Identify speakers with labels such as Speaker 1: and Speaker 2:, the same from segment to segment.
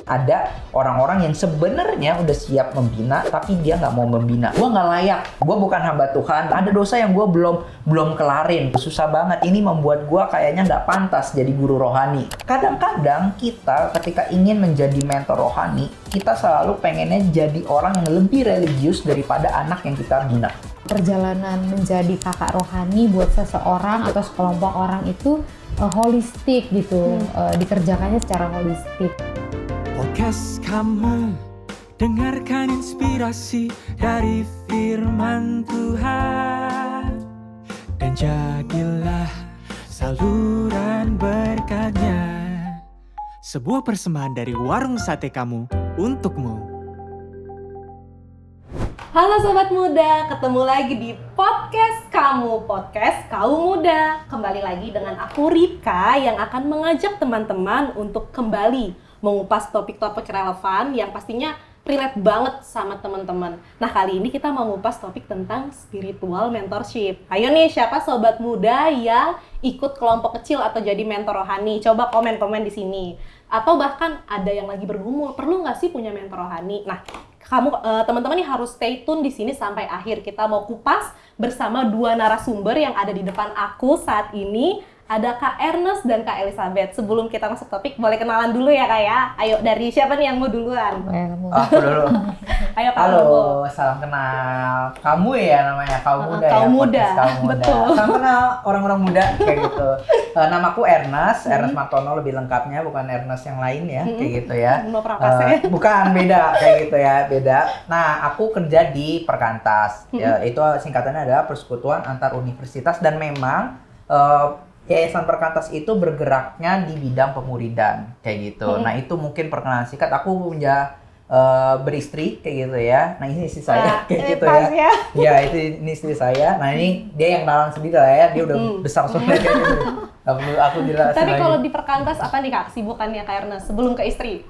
Speaker 1: Ada orang-orang yang sebenarnya udah siap membina, tapi dia nggak mau membina. Gue nggak layak, gue bukan hamba Tuhan. Ada dosa yang gue belum kelarin. Susah banget. Ini membuat gue kayaknya nggak pantas jadi guru rohani. Kadang-kadang kita ketika ingin menjadi mentor rohani, kita selalu pengennya jadi orang yang lebih religius daripada anak yang kita bina.
Speaker 2: Perjalanan menjadi kakak rohani buat seseorang atau sekelompok orang itu holistik gitu, dikerjakannya secara holistik.
Speaker 3: Podcast kamu, dengarkan inspirasi dari firman Tuhan, dan jadilah saluran berkatnya, sebuah persembahan dari warung sate kamu untukmu.
Speaker 4: Halo Sobat Muda, ketemu lagi di podcast kamu, podcast kaum muda. Kembali lagi dengan aku Rika yang akan mengajak teman-teman untuk kembali mengupas topik-topik relevan yang pastinya relate banget sama teman-teman. Nah, kali ini kita mau ngupas topik tentang spiritual mentorship. Ayo nih, siapa Sobat Muda yang ikut kelompok kecil atau jadi mentor rohani? Coba komen-komen di sini. Atau bahkan ada yang lagi bergumul, perlu nggak sih punya mentor rohani? Nah, kamu teman-teman nih harus stay tune di sini sampai akhir. Kita mau kupas bersama dua narasumber yang ada di depan aku saat ini. Ada Kak Ernest dan Kak Elizabeth. Sebelum kita masuk topik, boleh kenalan dulu ya Kak ya. Ayo, dari siapa nih yang mau duluan?
Speaker 1: Aku dulu.
Speaker 4: Ayo Kak.
Speaker 1: Halo, salam kenal. Kamu ya namanya, kaum muda
Speaker 4: kaum
Speaker 1: ya.
Speaker 4: muda.
Speaker 1: Kaum muda.
Speaker 4: Betul.
Speaker 1: Salam kenal orang-orang muda kayak gitu. Namaku Ernest, Ernest Martono lebih lengkapnya, bukan Ernest yang lain ya, kayak gitu ya.
Speaker 4: No prakas ya.
Speaker 1: Bukan, beda kayak gitu ya, beda. Nah, aku kerja di Perkantas. Ya, itu singkatannya adalah Persekutuan Antar Universitas, dan memang Yayasan Perkantas itu bergeraknya di bidang pemuridan kayak gitu. Nah, itu mungkin perkenalan singkat. Aku punya beristri kayak gitu ya. Nah, ini istri saya kayak gitu ya. Iya, ini istri saya. Nah, ini dia yang kenalan sendiri lah ya. Dia udah besar soalnya kayak gitu. Aku jelasin.
Speaker 4: Tapi
Speaker 1: lagi.
Speaker 4: kalau di Perkantas apa nih Kak kesibukannya Kak Ernest sebelum ke istri?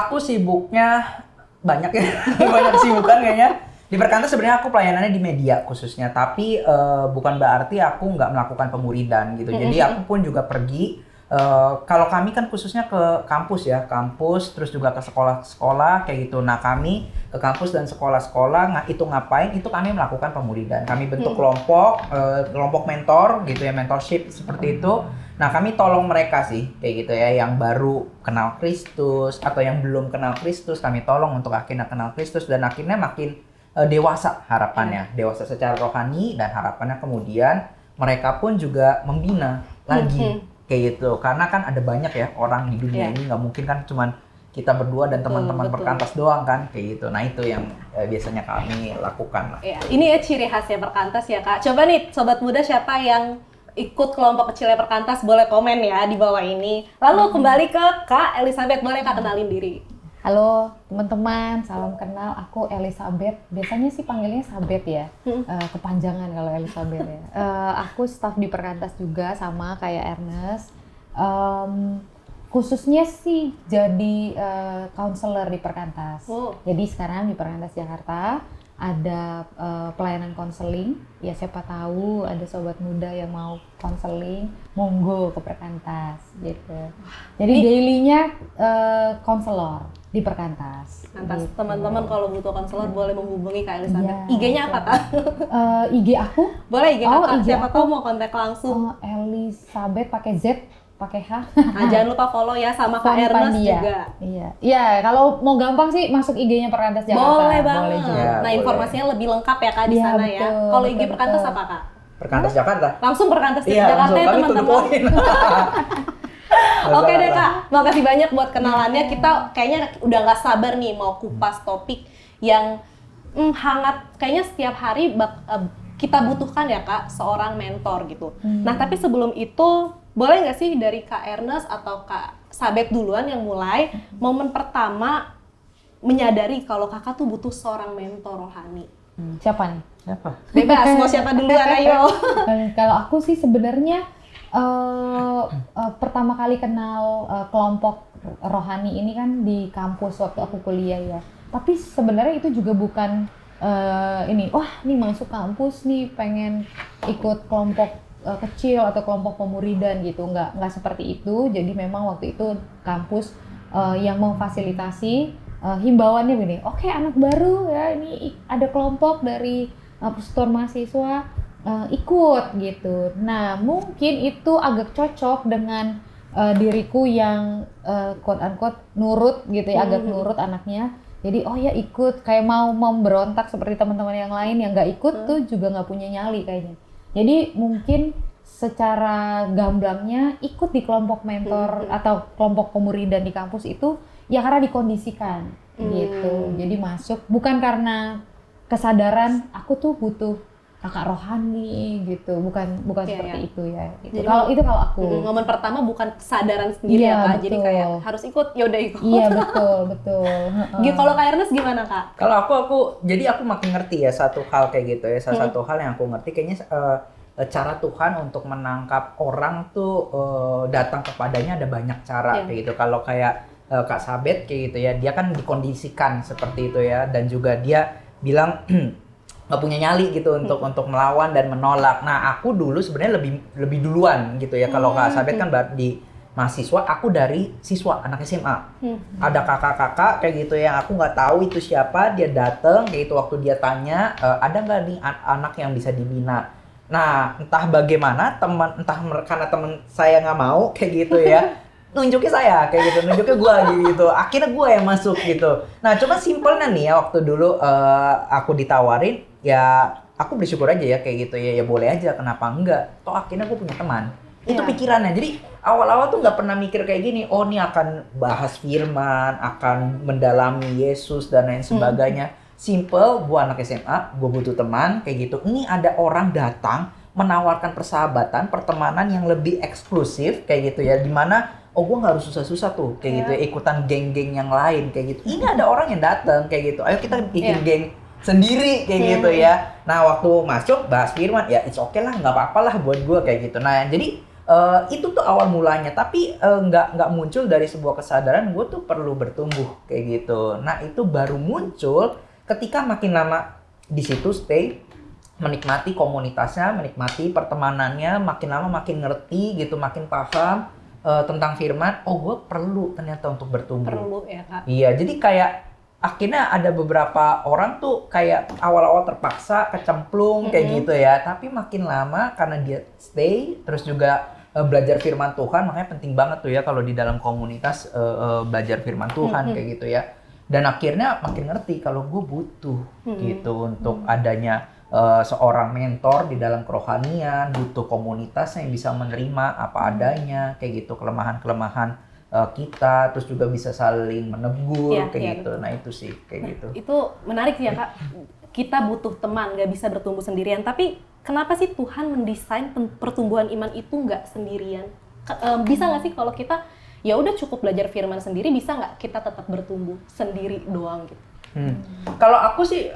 Speaker 1: Aku sibuknya banyak ya. Banyak kesibukan kayaknya. Di Perkantas sebenarnya aku pelayanannya di media khususnya, tapi bukan berarti aku nggak melakukan pemuridan gitu. Jadi aku pun juga pergi. Kalau kami kan khususnya ke kampus ya, kampus terus juga ke sekolah-sekolah kayak gitu. Nah, kami ke kampus dan sekolah-sekolah itu ngapain? Itu kami melakukan pemuridan. Kami bentuk kelompok mentor gitu ya, mentorship seperti itu. Nah, kami tolong mereka sih kayak gitu ya, yang baru kenal Kristus atau yang belum kenal Kristus, kami tolong untuk akhirnya kenal Kristus dan akhirnya makin dewasa harapannya, dewasa secara rohani, dan harapannya kemudian mereka pun juga membina lagi kayak gitu. Karena kan ada banyak ya orang di dunia ini, nggak mungkin kan cuman kita berdua dan teman-teman Perkantas doang kan kayak gitu. Nah, itu yang biasanya kami lakukan lah.
Speaker 4: Ya, ini ya ciri khasnya Perkantas ya Kak. Coba nih Sobat Muda, siapa yang ikut kelompok kecilnya Perkantas boleh komen ya di bawah ini. Lalu kembali ke Kak Elizabeth, boleh Kak kenalin diri?
Speaker 2: Halo teman-teman, salam kenal. Aku Elizabeth. Biasanya sih panggilnya Sabet ya, kepanjangan kalau Elizabeth ya. Aku staf di Perkantas juga sama kayak Ernest. Khususnya sih jadi counselor di Perkantas. Jadi sekarang di Perkantas Jakarta ada pelayanan konseling. Ya, siapa tahu ada sobat muda yang mau konseling, monggo ke Perkantas gitu. Jadi daily-nya konselor di Perkantas.
Speaker 4: Lantas
Speaker 2: gitu.
Speaker 4: teman-teman kalau butuh konselor boleh menghubungi Kak Elizabeth.
Speaker 2: Iya,
Speaker 4: IG-nya apa Kak?
Speaker 2: IG aku?
Speaker 4: Boleh IG Kakak,
Speaker 2: IG
Speaker 4: siapa
Speaker 2: aku.
Speaker 4: tahu mau kontak langsung.
Speaker 2: Elizabeth pakai Z, pakai H.
Speaker 4: Nah, jangan lupa follow ya sama Kak Ernest juga.
Speaker 2: Iya, kalau mau gampang sih masuk IG-nya Perkantas Jakarta.
Speaker 4: Boleh banget.
Speaker 2: Boleh juga.
Speaker 1: Ya,
Speaker 4: nah,
Speaker 1: boleh.
Speaker 4: informasinya lebih lengkap ya Kak di
Speaker 2: Iya,
Speaker 4: sana ya.
Speaker 2: betul,
Speaker 4: Kalau IG
Speaker 2: betul,
Speaker 4: Perkantas
Speaker 2: betul.
Speaker 4: apa Kak?
Speaker 1: Perkantas Jakarta.
Speaker 4: Langsung Perkantas
Speaker 1: Iya,
Speaker 4: Jakarta
Speaker 1: langsung
Speaker 4: ya
Speaker 1: kami to the
Speaker 4: teman-teman.
Speaker 1: point.
Speaker 4: Oke deh Kak, makasih banyak buat kenalannya. Kita kayaknya udah nggak sabar nih mau kupas topik yang hangat. Kayaknya setiap hari kita butuhkan ya Kak, seorang mentor gitu. Nah, tapi sebelum itu boleh nggak sih dari Kak Ernest atau Kak Sabet duluan yang mulai momen pertama menyadari kalau kakak tuh butuh seorang mentor rohani?
Speaker 2: Siapa nih?
Speaker 1: Siapa?
Speaker 4: Bebas, mau siapa duluan, ayo.
Speaker 2: Kalau aku sih sebenarnya pertama kali kenal kelompok rohani ini kan di kampus waktu aku kuliah ya. Tapi sebenarnya itu juga bukan nih masuk kampus nih pengen ikut kelompok kecil atau kelompok pemuridan gitu. Nggak seperti itu. Jadi memang waktu itu kampus yang memfasilitasi himbauannya begini, oke, anak baru ya, ini ada kelompok dari persatuan mahasiswa ikut gitu. Nah mungkin itu agak cocok dengan diriku yang quote unquote nurut gitu ya, agak nurut anaknya. Jadi oh ya ikut, kayak mau memberontak seperti teman-teman yang lain yang nggak ikut tuh juga nggak punya nyali kayaknya. Jadi mungkin secara gamblangnya ikut di kelompok mentor atau kelompok pemuridan di kampus itu ya karena dikondisikan gitu. Jadi masuk bukan karena kesadaran aku tuh butuh kakak rohani gitu, bukan seperti itu ya. Gitu. Kalau aku
Speaker 4: momen pertama bukan kesadaran sendiri ya Kak. Jadi kayak harus ikut, ya udah ikut.
Speaker 2: Iya betul.
Speaker 4: Kalau Kak Ernest gimana Kak?
Speaker 1: Kalau jadi aku makin ngerti ya satu hal kayak gitu ya. Salah satu hal yang aku ngerti kayaknya cara Tuhan untuk menangkap orang tuh datang kepadanya ada banyak cara kayak gitu. Kalau kayak Kak Sabet kayak gitu ya, dia kan dikondisikan seperti itu ya, dan juga dia bilang nggak punya nyali gitu untuk melawan dan menolak. Nah aku dulu sebenarnya lebih duluan gitu ya. Kalau Kak Sabet kan di mahasiswa, aku dari siswa anak SMA. Ada kakak-kakak kayak gitu yang aku nggak tahu itu siapa, dia datang kayak gitu. Waktu dia tanya ada nggak nih anak yang bisa dibina. Nah, entah bagaimana karena teman saya nggak mau kayak gitu ya, nunjuknya saya kayak gitu, nunjuknya gue gitu. Akhirnya gue yang masuk gitu. Nah, cuma simpelnya nih ya, waktu dulu aku ditawarin, ya aku bersyukur aja ya kayak gitu ya, ya boleh aja, kenapa enggak? Toh akhirnya gue punya teman. Itu pikirannya. Jadi awal-awal tuh nggak pernah mikir kayak gini, oh ini akan bahas firman, akan mendalami Yesus dan lain sebagainya. Simple, gue anak SMA, gue butuh teman, kayak gitu. Ini ada orang datang menawarkan persahabatan, pertemanan yang lebih eksklusif, kayak gitu ya. Dimana, oh gue nggak harus susah-susah tuh, kayak gitu ya. Ikutan geng-geng yang lain, kayak gitu. Ini ada orang yang datang, kayak gitu. Ayo kita bikin geng sendiri, kayak gitu ya. Nah waktu masuk, bahas firman, ya it's okay lah, nggak apa-apa lah buat gue, kayak gitu. Nah jadi itu tuh awal mulanya. Tapi nggak muncul dari sebuah kesadaran, gue tuh perlu bertumbuh, kayak gitu. Nah itu baru muncul ketika makin lama di situ stay, menikmati komunitasnya, menikmati pertemanannya, makin lama makin ngerti gitu, makin paham tentang firman. Oh, gue perlu ternyata untuk bertumbuh.
Speaker 4: Perlu ya Kak.
Speaker 1: Iya, jadi kayak akhirnya ada beberapa orang tuh kayak awal-awal terpaksa kecemplung kayak gitu ya. Tapi makin lama karena dia stay, terus juga belajar firman Tuhan, makanya penting banget tuh ya kalau di dalam komunitas belajar firman Tuhan kayak gitu ya. Dan akhirnya makin ngerti kalau gue butuh gitu untuk adanya seorang mentor di dalam kerohanian, butuh komunitas yang bisa menerima apa adanya, kayak gitu, kelemahan-kelemahan kita, terus juga bisa saling menegur, kayak gitu. Betul. Nah itu sih, kayak gitu.
Speaker 4: Itu menarik ya Kak, kita butuh teman, gak bisa bertumbuh sendirian. Tapi kenapa sih Tuhan mendesain pertumbuhan iman itu gak sendirian? Bisa gak sih kalau kita ya udah cukup belajar firman sendiri, bisa nggak kita tetap bertumbuh sendiri doang gitu?
Speaker 1: Kalau aku sih,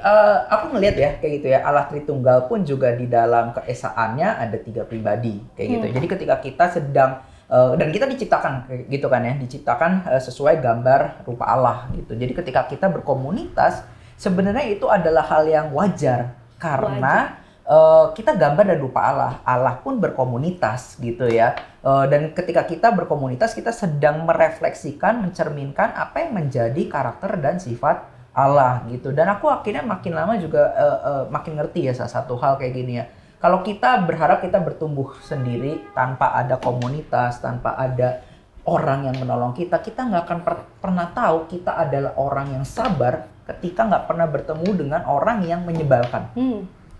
Speaker 1: aku ngelihat ya kayak gitu ya, Allah Tritunggal pun juga di dalam keesaannya ada 3 pribadi kayak gitu. Jadi ketika kita sedang dan kita diciptakan gitu kan ya, diciptakan sesuai gambar rupa Allah gitu. Jadi ketika kita berkomunitas, sebenarnya itu adalah hal yang wajar karena kita gambar dan rupa Allah. Allah pun berkomunitas gitu ya. Dan ketika kita berkomunitas, kita sedang merefleksikan, mencerminkan apa yang menjadi karakter dan sifat Allah gitu. Dan aku akhirnya makin lama juga makin ngerti ya satu hal kayak gini ya. Kalau kita berharap kita bertumbuh sendiri tanpa ada komunitas, tanpa ada orang yang menolong kita nggak akan pernah tahu kita adalah orang yang sabar ketika nggak pernah bertemu dengan orang yang menyebalkan.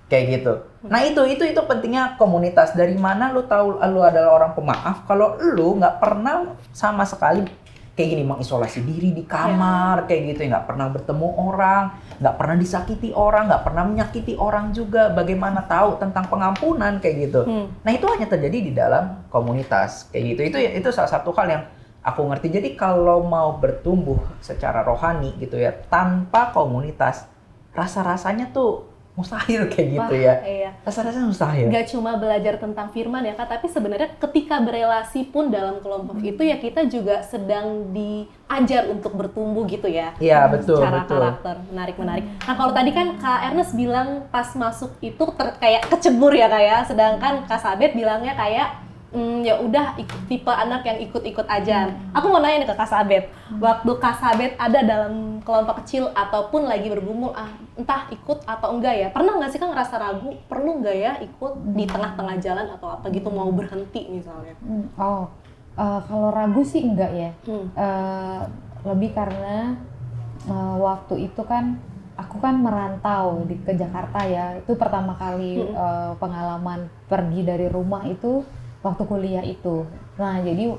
Speaker 1: Kayak gitu. Nah itu pentingnya komunitas. Dari mana lu tahu lu adalah orang pemaaf kalau lu nggak pernah sama sekali kayak gini mengisolasi diri di kamar kayak gitu ya, nggak pernah bertemu orang, nggak pernah disakiti orang, nggak pernah menyakiti orang juga. Bagaimana tahu tentang pengampunan kayak gitu? Nah itu hanya terjadi di dalam komunitas kayak gitu. Itu salah satu hal yang aku ngerti. Jadi kalau mau bertumbuh secara rohani gitu ya tanpa komunitas, rasa-rasanya tuh mustahil kayak gitu. Wah, ya.
Speaker 4: Iya.
Speaker 1: Rasa-rasanya mustahil.
Speaker 4: Gak cuma belajar tentang firman ya Kak, tapi sebenarnya ketika berelasi pun dalam kelompok itu ya kita juga sedang diajar untuk bertumbuh gitu ya.
Speaker 1: Iya, betul.
Speaker 4: Secara karakter, menarik. Nah kalau tadi kan Kak Ernest bilang pas masuk itu kayak kecebur ya Kak ya, sedangkan Kak Sabet bilangnya kayak Ya udah tipe anak yang ikut-ikut aja. Aku mau nanya nih ke Kak Sabet. Waktu Kak Sabet ada dalam kelompok kecil ataupun lagi bergumul, entah ikut atau enggak ya. Pernah nggak sih Kak ngerasa ragu, perlu nggak ya ikut di tengah-tengah jalan atau apa gitu, mau berhenti misalnya?
Speaker 2: Kalau ragu sih enggak ya. Lebih karena waktu itu kan aku kan merantau ke Jakarta ya. Itu pertama kali pengalaman pergi dari rumah itu waktu kuliah itu. Nah, jadi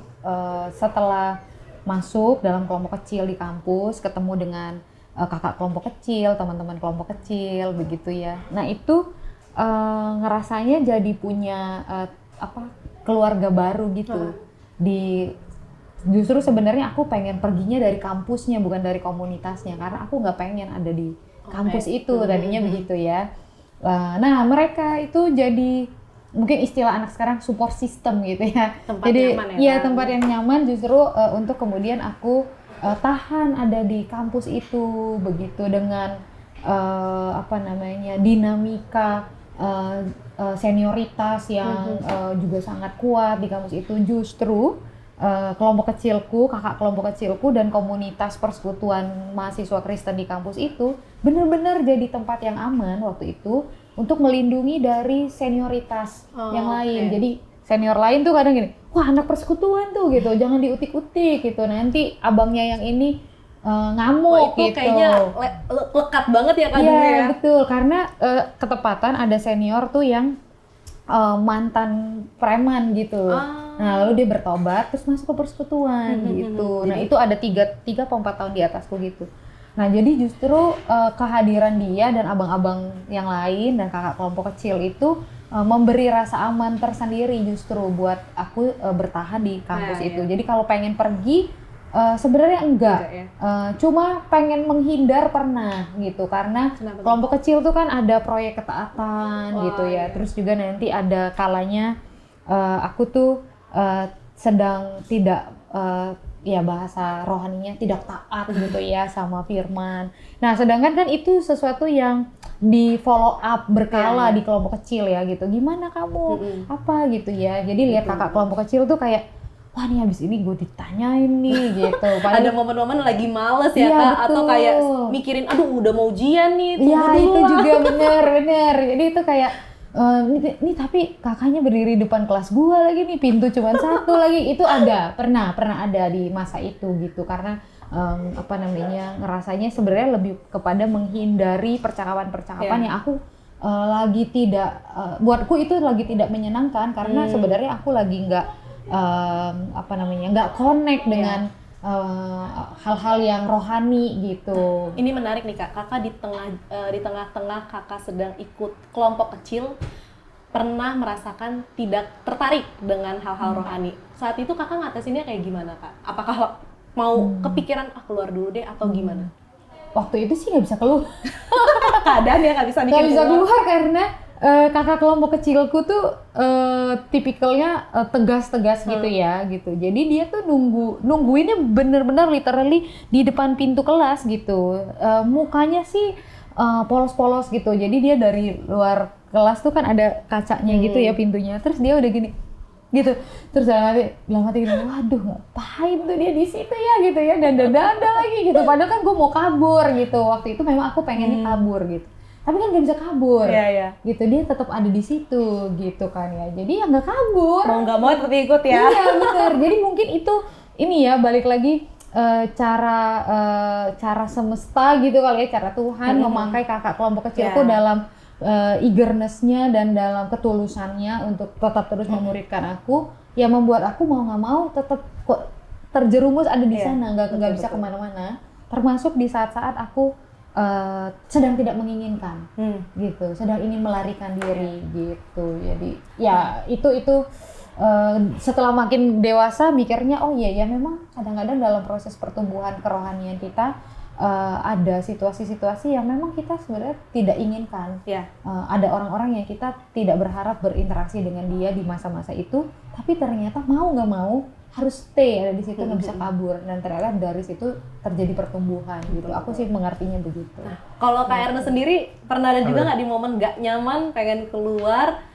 Speaker 2: setelah masuk dalam kelompok kecil di kampus, ketemu dengan kakak kelompok kecil, teman-teman kelompok kecil, begitu ya. Nah, itu ngerasanya jadi punya keluarga baru gitu. Justru sebenarnya aku pengen perginya dari kampusnya, bukan dari komunitasnya, karena aku nggak pengen ada di kampus itu, tadinya begitu ya. Nah, mereka itu jadi mungkin istilah anak sekarang support system gitu ya. Jadi
Speaker 4: nyaman
Speaker 2: ya tempat yang nyaman justru untuk kemudian aku tahan ada di kampus itu, begitu dengan dinamika senioritas yang juga sangat kuat di kampus itu. Justru kelompok kecilku, kakak kelompok kecilku dan komunitas persekutuan mahasiswa Kristen di kampus itu benar-benar jadi tempat yang aman waktu itu untuk melindungi dari senioritas yang lain. Jadi senior lain tuh kadang gini, wah anak persekutuan tuh gitu, jangan diutik-utik gitu, nanti abangnya yang ini ngamuk
Speaker 4: itu
Speaker 2: gitu.
Speaker 4: Kayaknya lekat banget ya Kak dulu ya.
Speaker 2: Iya betul, karena ketepatan ada senior tuh yang mantan preman gitu. Nah lalu dia bertobat terus masuk ke persekutuan gitu. Nah itu ada 3 atau 4 tahun di atasku gitu. Nah jadi justru kehadiran dia dan abang-abang yang lain dan kakak kelompok kecil itu memberi rasa aman tersendiri justru buat aku bertahan di kampus itu. Jadi kalau pengen pergi sebenarnya enggak ya? Cuma pengen menghindar pernah gitu karena kelompok kecil tuh kan ada proyek ketaatan gitu ya. Terus juga nanti ada kalanya aku tuh sedang tidak bahasa rohaninya tidak taat gitu ya sama firman. Nah, sedangkan kan itu sesuatu yang di follow up berkala di kelompok kecil ya gitu. Gimana kamu? Apa gitu ya. Jadi lihat kakak kelompok kecil tuh kayak wah nih habis ini gue ditanyain nih gitu. Padahal
Speaker 4: ada momen-momen lagi males ya Kak, atau kayak mikirin aduh udah mau ujian nih, tunggu dulu
Speaker 2: itu
Speaker 4: lah.
Speaker 2: juga bener. Jadi itu kayak ini tapi kakaknya berdiri depan kelas gua lagi nih, pintu cuma satu lagi. Itu pernah ada di masa itu gitu karena ngerasanya sebenarnya lebih kepada menghindari percakapan-percakapan yang aku lagi tidak buatku itu lagi tidak menyenangkan karena sebenarnya aku lagi nggak connect dengan hal-hal yang rohani gitu.
Speaker 4: Ini menarik nih Kak, kakak di tengah-tengah kakak sedang ikut kelompok kecil pernah merasakan tidak tertarik dengan hal-hal rohani. Saat itu kakak ngatasinnya kayak gimana Kak? Apakah mau kepikiran keluar dulu deh atau gimana?
Speaker 2: Waktu itu sih nggak bisa keluar.
Speaker 4: Keadaan ya nggak bisa bikin
Speaker 2: keluar karena kakak kelompok kecilku tuh tipikalnya tegas-tegas gitu ya gitu. Jadi dia tuh nungguinnya bener-bener literally di depan pintu kelas gitu. Mukanya sih polos-polos gitu. Jadi dia dari luar kelas tuh kan ada kacanya gitu ya pintunya. Terus dia udah gini gitu. Terus dalam hati gini, waduh ngapain tuh dia di situ ya gitu ya, dan lagi gitu. Padahal kan gue mau kabur gitu. Waktu itu memang aku pengennya kabur gitu. Tapi kan gak bisa kabur, gitu. Dia tetap ada di situ, gitu kan ya. Jadi ya nggak kabur.
Speaker 4: Mau nggak mau tetap ikut ya.
Speaker 2: Iya benar. Jadi mungkin itu ini ya balik lagi cara semesta gitu kali ya, cara Tuhan memakai kakak kelompok kecilku dalam eagerness-nya dan dalam ketulusannya untuk tetap terus memuridkan aku, ya membuat aku mau nggak mau tetap kok terjerumus ada di sana, nggak bisa kemana-mana. Termasuk di saat-saat aku sedang tidak menginginkan, gitu, sedang ingin melarikan diri, gitu. Jadi ya itu setelah makin dewasa mikirnya oh iya ya memang kadang-kadang dalam proses pertumbuhan kerohanian kita ada situasi-situasi yang memang kita sebenarnya tidak inginkan. Ada orang-orang yang kita tidak berharap berinteraksi dengan dia di masa-masa itu, tapi ternyata mau nggak mau harus stay ada di situ, nggak bisa kabur, dan ternyata dari situ terjadi pertumbuhan gitu. Aku sih mengertinya begitu.
Speaker 4: Kalau Kak Ernest sendiri pernah ada juga nggak di momen nggak nyaman pengen keluar?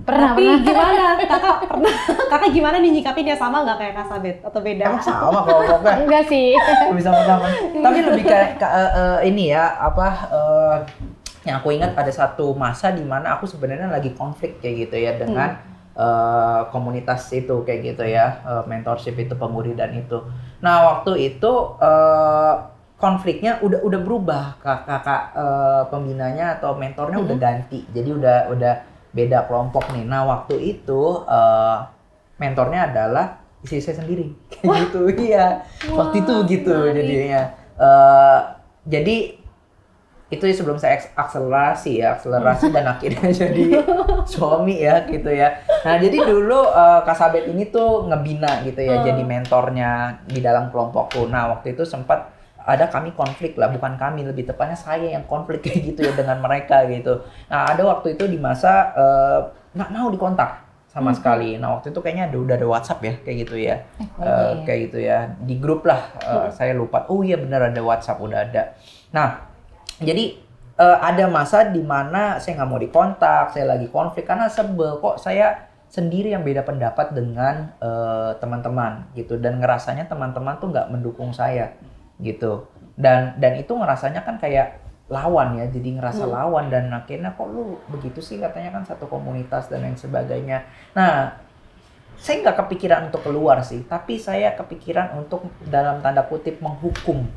Speaker 2: Pernah.
Speaker 4: Gimana? Kakak gimana nih nyikapinnya, sama nggak kayak Kak Sabet atau beda?
Speaker 1: Emang sama kalau pokoknya.
Speaker 2: Enggak sih.
Speaker 1: Bisa pertama. Tapi lebih kayak ini ya, yang aku ingat ada satu masa di mana aku sebenarnya lagi konflik kayak gitu ya dengan komunitas itu kayak gitu ya, mentorship itu, pemuridan itu. Nah waktu itu konfliknya udah berubah, kakak pembinanya atau mentornya udah ganti, jadi udah beda kelompok nih. Nah waktu itu mentornya adalah istri saya sendiri kayak gitu. Iya, waktu itu gitu jadinya. Jadi itu sebelum saya akselerasi dan akhirnya jadi suami ya gitu ya. Nah jadi dulu Kak Sabet ini tuh ngebina gitu ya, jadi mentornya di dalam kelompokku. Nah waktu itu sempat ada kami konflik lah, bukan kami, lebih tepatnya saya yang konflik kayak gitu ya dengan mereka gitu. Nah ada waktu itu di masa nggak mau dikontak sama sekali. Nah waktu itu kayaknya udah ada WhatsApp ya kayak gitu ya, kayak gitu ya, di grup lah. Saya lupa. Oh iya benar, ada WhatsApp, udah ada. Nah jadi ada masa di mana saya nggak mau dikontak, saya lagi konflik karena sebel kok saya sendiri yang beda pendapat dengan teman-teman gitu, dan ngerasanya teman-teman tuh nggak mendukung saya gitu, dan itu ngerasanya kan kayak lawan ya, jadi ngerasa lawan, dan akhirnya kok lu begitu sih, katanya kan satu komunitas dan lain sebagainya. Nah saya nggak kepikiran untuk keluar sih, tapi saya kepikiran untuk dalam tanda kutip menghukum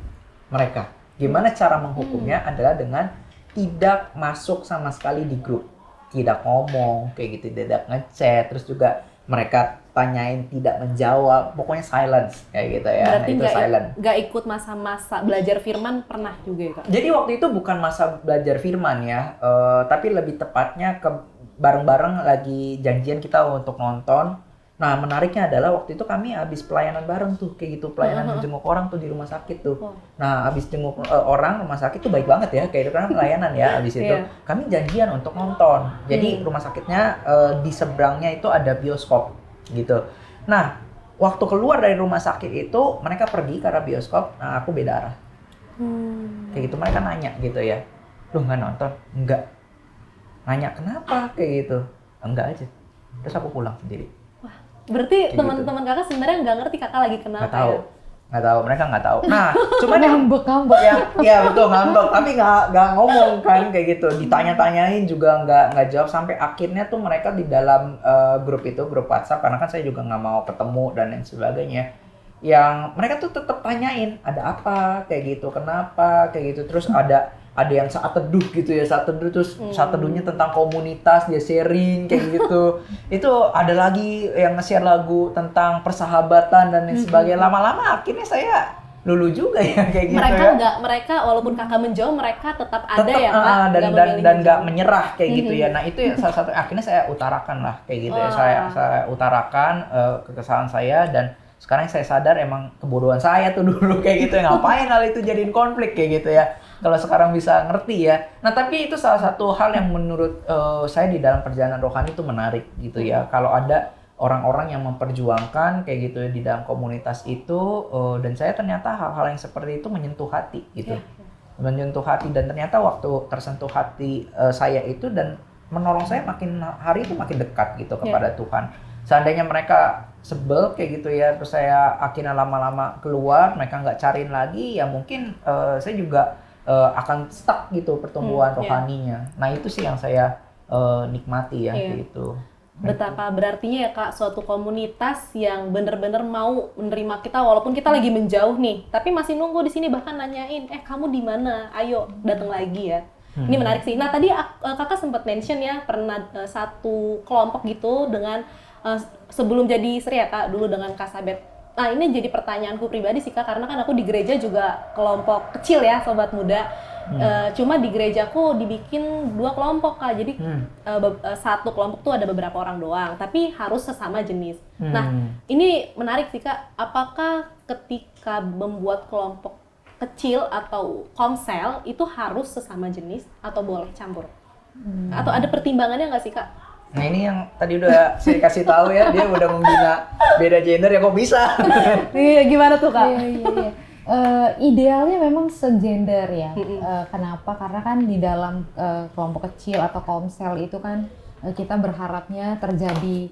Speaker 1: mereka. Gimana cara menghukumnya adalah dengan tidak masuk sama sekali di grup, tidak ngomong kayak gitu, tidak ngechat, terus juga mereka tanyain tidak menjawab, pokoknya silence kayak gitu ya.
Speaker 4: Berarti
Speaker 1: nah, itu silent.
Speaker 4: Nggak ikut masa-masa belajar firman pernah juga ya Kak?
Speaker 1: Jadi waktu itu bukan masa belajar firman ya, tapi lebih tepatnya ke bareng-bareng lagi janjian kita untuk nonton. Nah menariknya adalah waktu itu kami habis pelayanan bareng tuh kayak gitu, pelayanan menjenguk orang tuh di rumah sakit tuh. Nah habis jenguk orang rumah sakit tuh baik banget ya, kayak itu karena pelayanan ya. Habis itu kami janjian untuk nonton. Jadi rumah sakitnya di seberangnya itu ada bioskop gitu. Nah waktu keluar dari rumah sakit itu mereka pergi ke arah bioskop, nah aku beda arah. Kayak gitu, mereka nanya gitu ya, lu nggak nonton? Enggak. Nanya kenapa kayak gitu? Enggak aja. Terus aku pulang sendiri.
Speaker 4: Berarti
Speaker 1: Kayak
Speaker 4: teman-teman kakak sebenarnya nggak ngerti kakak lagi kenapa?
Speaker 1: Nggak tahu, mereka nggak tahu. Nah, cuman
Speaker 2: ngambek
Speaker 1: ya betul, ngambek, tapi nggak ngomong kan kayak gitu. Ditanya-tanyain juga nggak jawab, sampai akhirnya tuh mereka di dalam grup WhatsApp, karena kan saya juga nggak mau ketemu dan lain sebagainya. Yang mereka tuh tetap tanyain ada apa kayak gitu, kenapa kayak gitu, terus ada yang saat teduh gitu ya, saat teduh, terus saat teduhnya tentang komunitas, dia sharing kayak gitu. Itu ada lagi yang nge-share lagu tentang persahabatan dan lain sebagainya. Lama-lama akhirnya saya lulu juga ya kayak gitu.
Speaker 4: Mereka walaupun kakak menjauh, mereka tetap ada ya Kak,
Speaker 1: dan nggak menyerah kayak gitu ya. Nah itu ya salah satu, akhirnya saya utarakan lah kayak gitu ya. Saya utarakan kekesalan saya, dan sekarang saya sadar emang kebodohan saya tuh dulu kayak gitu ya. Ngapain hal itu jadiin konflik kayak gitu ya. Kalau sekarang bisa ngerti ya. Nah tapi itu salah satu hal yang menurut saya di dalam perjalanan rohani itu menarik gitu ya. Kalau ada orang-orang yang memperjuangkan kayak gitu ya di dalam komunitas itu, dan saya ternyata hal-hal yang seperti itu menyentuh hati gitu. Menyentuh hati, dan ternyata waktu tersentuh hati saya itu, dan menolong saya makin hari itu makin dekat gitu kepada Tuhan. Seandainya mereka sebel kayak gitu ya, terus saya akhirnya lama-lama keluar, mereka nggak cariin lagi, ya mungkin saya juga akan stuck gitu pertumbuhan rohaninya. Nah itu sih yang saya nikmati ya gitu.
Speaker 4: Betapa berartinya ya Kak, suatu komunitas yang bener-bener mau menerima kita walaupun kita lagi menjauh nih, tapi masih nunggu di sini, bahkan nanyain, kamu di mana? Ayo datang lagi ya. Ini menarik sih. Nah tadi kakak sempat mention ya, pernah satu kelompok gitu dengan sebelum jadi istri ya Kak, dulu dengan Kak Sabet. Nah ini jadi pertanyaanku pribadi sih Kak, karena kan aku di gereja juga kelompok kecil ya Sobat Muda. Cuma di gerejaku dibikin 2 kelompok Kak, jadi satu kelompok tuh ada beberapa orang doang, tapi harus sesama jenis. Nah ini menarik sih Kak, apakah ketika membuat kelompok kecil atau komsel itu harus sesama jenis atau boleh campur? Atau ada pertimbangannya nggak sih Kak?
Speaker 1: Nah ini yang tadi udah saya kasih tahu ya, dia udah membina beda gender ya kok bisa.
Speaker 4: Iya, gimana tuh Kak?
Speaker 2: Iya. Idealnya memang segender ya. Kenapa? Karena kan di dalam kelompok kecil atau komsel itu kan kita berharapnya terjadi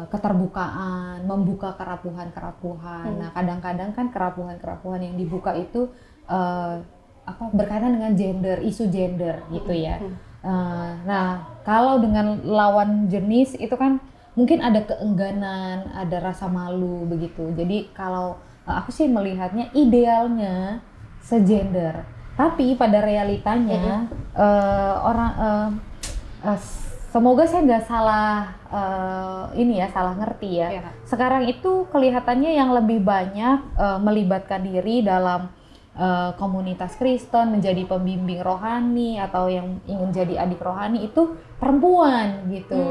Speaker 2: keterbukaan, membuka kerapuhan-kerapuhan. Nah, kadang-kadang kan kerapuhan-kerapuhan yang dibuka itu berkaitan dengan gender, isu gender gitu ya. Nah, kalau dengan lawan jenis itu kan mungkin ada keengganan, ada rasa malu begitu. Jadi kalau aku sih melihatnya idealnya segender. Tapi pada realitanya semoga saya nggak salah salah ngerti ya. Sekarang itu kelihatannya yang lebih banyak melibatkan diri dalam komunitas Kristen, menjadi pembimbing rohani atau yang ingin jadi adik rohani itu perempuan gitu.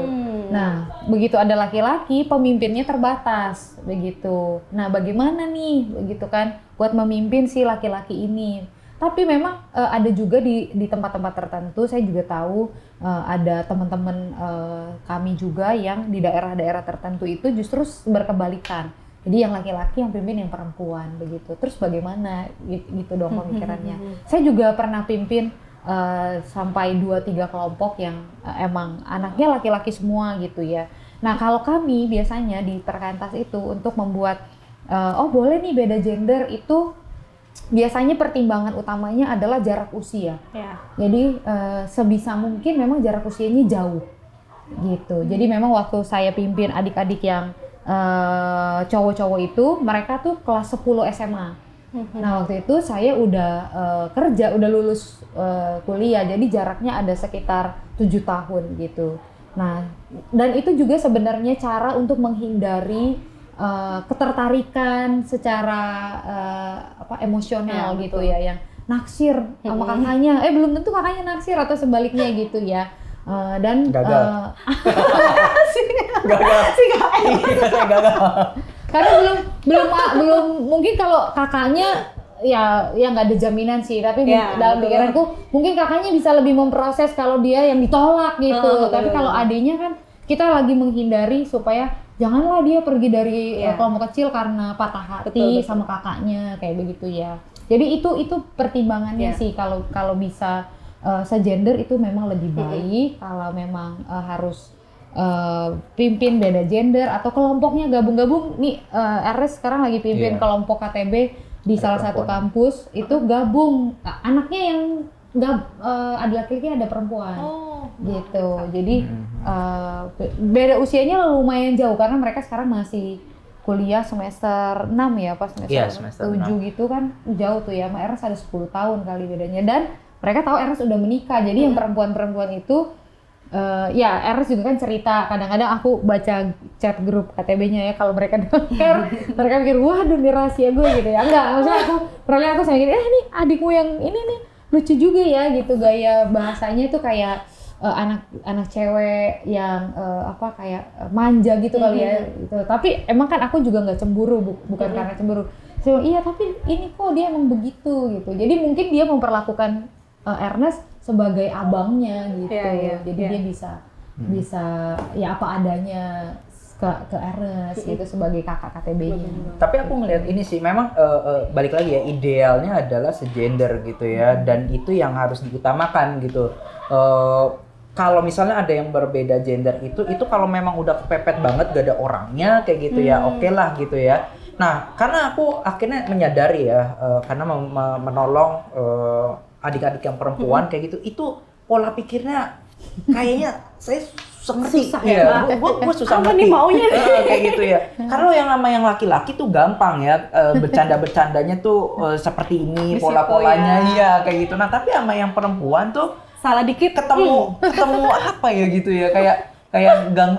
Speaker 2: Nah, begitu ada laki-laki, pemimpinnya terbatas begitu. Nah, bagaimana nih begitu kan buat memimpin si laki-laki ini? Tapi memang ada juga di tempat-tempat tertentu, saya juga tahu ada teman-teman kami juga yang di daerah-daerah tertentu itu justru berkebalikan. Jadi yang laki-laki yang pimpin yang perempuan begitu. Terus bagaimana gitu dong pemikirannya. Saya juga pernah pimpin sampai 2-3 kelompok yang emang anaknya laki-laki semua gitu ya. Nah kalau kami biasanya di Perkantas itu untuk membuat boleh nih beda gender itu biasanya pertimbangan utamanya adalah jarak usia. Jadi sebisa mungkin memang jarak usianya jauh gitu. Jadi memang waktu saya pimpin adik-adik yang cowok-cowok itu mereka tuh kelas 10 SMA. Nah waktu itu saya udah kerja, udah lulus kuliah, jadi jaraknya ada sekitar 7 tahun gitu. Nah dan itu juga sebenarnya cara untuk menghindari ketertarikan secara emosional gitu ya, yang naksir sama kakaknya, belum tentu kakaknya naksir atau sebaliknya gitu ya. Dan
Speaker 1: gagal.
Speaker 2: gagal. Karena belum mungkin kalau kakaknya ya nggak ada jaminan sih, tapi dalam pikiranku mungkin kakaknya bisa lebih memproses kalau dia yang ditolak gitu. Tapi kalau adiknya kan kita lagi menghindari supaya janganlah dia pergi dari kelompok kecil karena patah hati sama kakaknya kayak begitu ya. Jadi itu pertimbangannya sih kalau bisa segender itu memang lebih baik. Kalau memang harus pimpin beda gender atau kelompoknya gabung-gabung nih, RS sekarang lagi pimpin kelompok KTB di salah satu kampus itu gabung anaknya yang ada laki-laki ada perempuan gitu. Jadi beda usianya lumayan jauh karena mereka sekarang masih kuliah semester 6 ya, pas semester 7 gitu kan jauh tuh ya. Sama RS ada 10 tahun kali bedanya, dan mereka tahu RS udah menikah. Jadi yang perempuan-perempuan itu RS juga kan cerita, kadang-kadang aku baca chat grup KTB-nya ya, kalau mereka denger mereka pikir waduh ini rahasia gue gitu ya. Enggak, maksudnya aku sama mikir ini adikmu yang ini nih lucu juga ya gitu, gaya bahasanya itu kayak anak cewek yang kayak manja gitu kali ya gitu. Tapi emang kan aku juga nggak cemburu, bukan karena cemburu. So, iya tapi ini kok dia emang begitu gitu. Jadi mungkin dia memperlakukan Ernest sebagai abangnya gitu. Jadi dia bisa ya apa adanya ke Ernest gitu sebagai kakak KTB-nya.
Speaker 1: Tapi aku ngelihat ini sih memang balik lagi ya, idealnya adalah segender gitu ya, dan itu yang harus diutamakan gitu. Kalau misalnya ada yang berbeda gender itu kalau memang udah kepepet banget gak ada orangnya kayak gitu ya, oke lah gitu ya. Nah karena aku akhirnya menyadari ya, karena menolong adik-adik yang perempuan kayak gitu, itu pola pikirnya kayaknya saya susah ngerti. Gue susah ngerti. Maunya kayak gitu ya. Karena yang nama yang laki-laki tuh gampang ya, bercanda-bercandanya tuh seperti ini, pola-polanya ya kayak gitu. Nah tapi sama yang perempuan tuh
Speaker 4: salah dikit
Speaker 1: ketemu apa ya gitu ya, kayak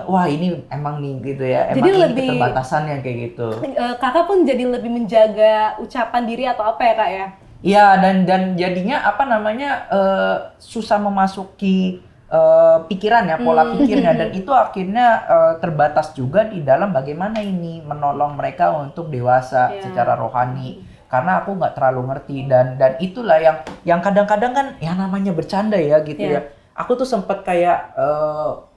Speaker 1: wah ini emang nih gitu ya, emang
Speaker 4: jadi
Speaker 1: ini
Speaker 4: lebih
Speaker 1: keterbatasannya kayak gitu.
Speaker 4: Kakak pun jadi lebih menjaga ucapan diri atau apa ya Kak ya?
Speaker 1: Iya, dan jadinya susah memasuki pikiran ya, pola pikirnya, dan itu akhirnya terbatas juga di dalam bagaimana ini menolong mereka untuk dewasa secara rohani. Karena aku nggak terlalu ngerti, dan itulah yang kadang-kadang kan ya namanya bercanda ya gitu ya. Aku tuh sempet kayak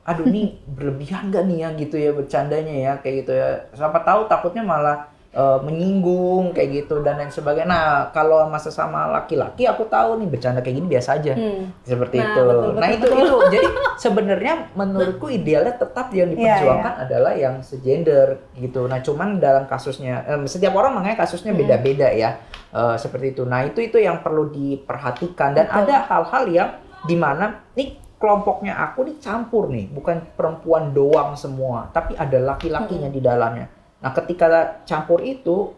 Speaker 1: aduh nih berlebihan gak nih ya gitu ya bercandanya ya kayak gitu ya. Siapa tahu takutnya malah menyinggung kayak gitu dan lain sebagainya. Nah, kalau masa sama laki-laki aku tahu nih bercanda kayak gini biasa aja. Seperti itu. Nah, itu jadi sebenarnya menurutku idealnya tetap yang diperjuangkan adalah yang segender gitu. Nah, cuman dalam kasusnya setiap orang makanya kasusnya beda-beda ya. Seperti itu. Nah, itu yang perlu diperhatikan dan ada hal-hal yang dimana nih kelompoknya aku nih campur nih, bukan perempuan doang semua, tapi ada laki-lakinya di dalamnya. Nah, ketika campur itu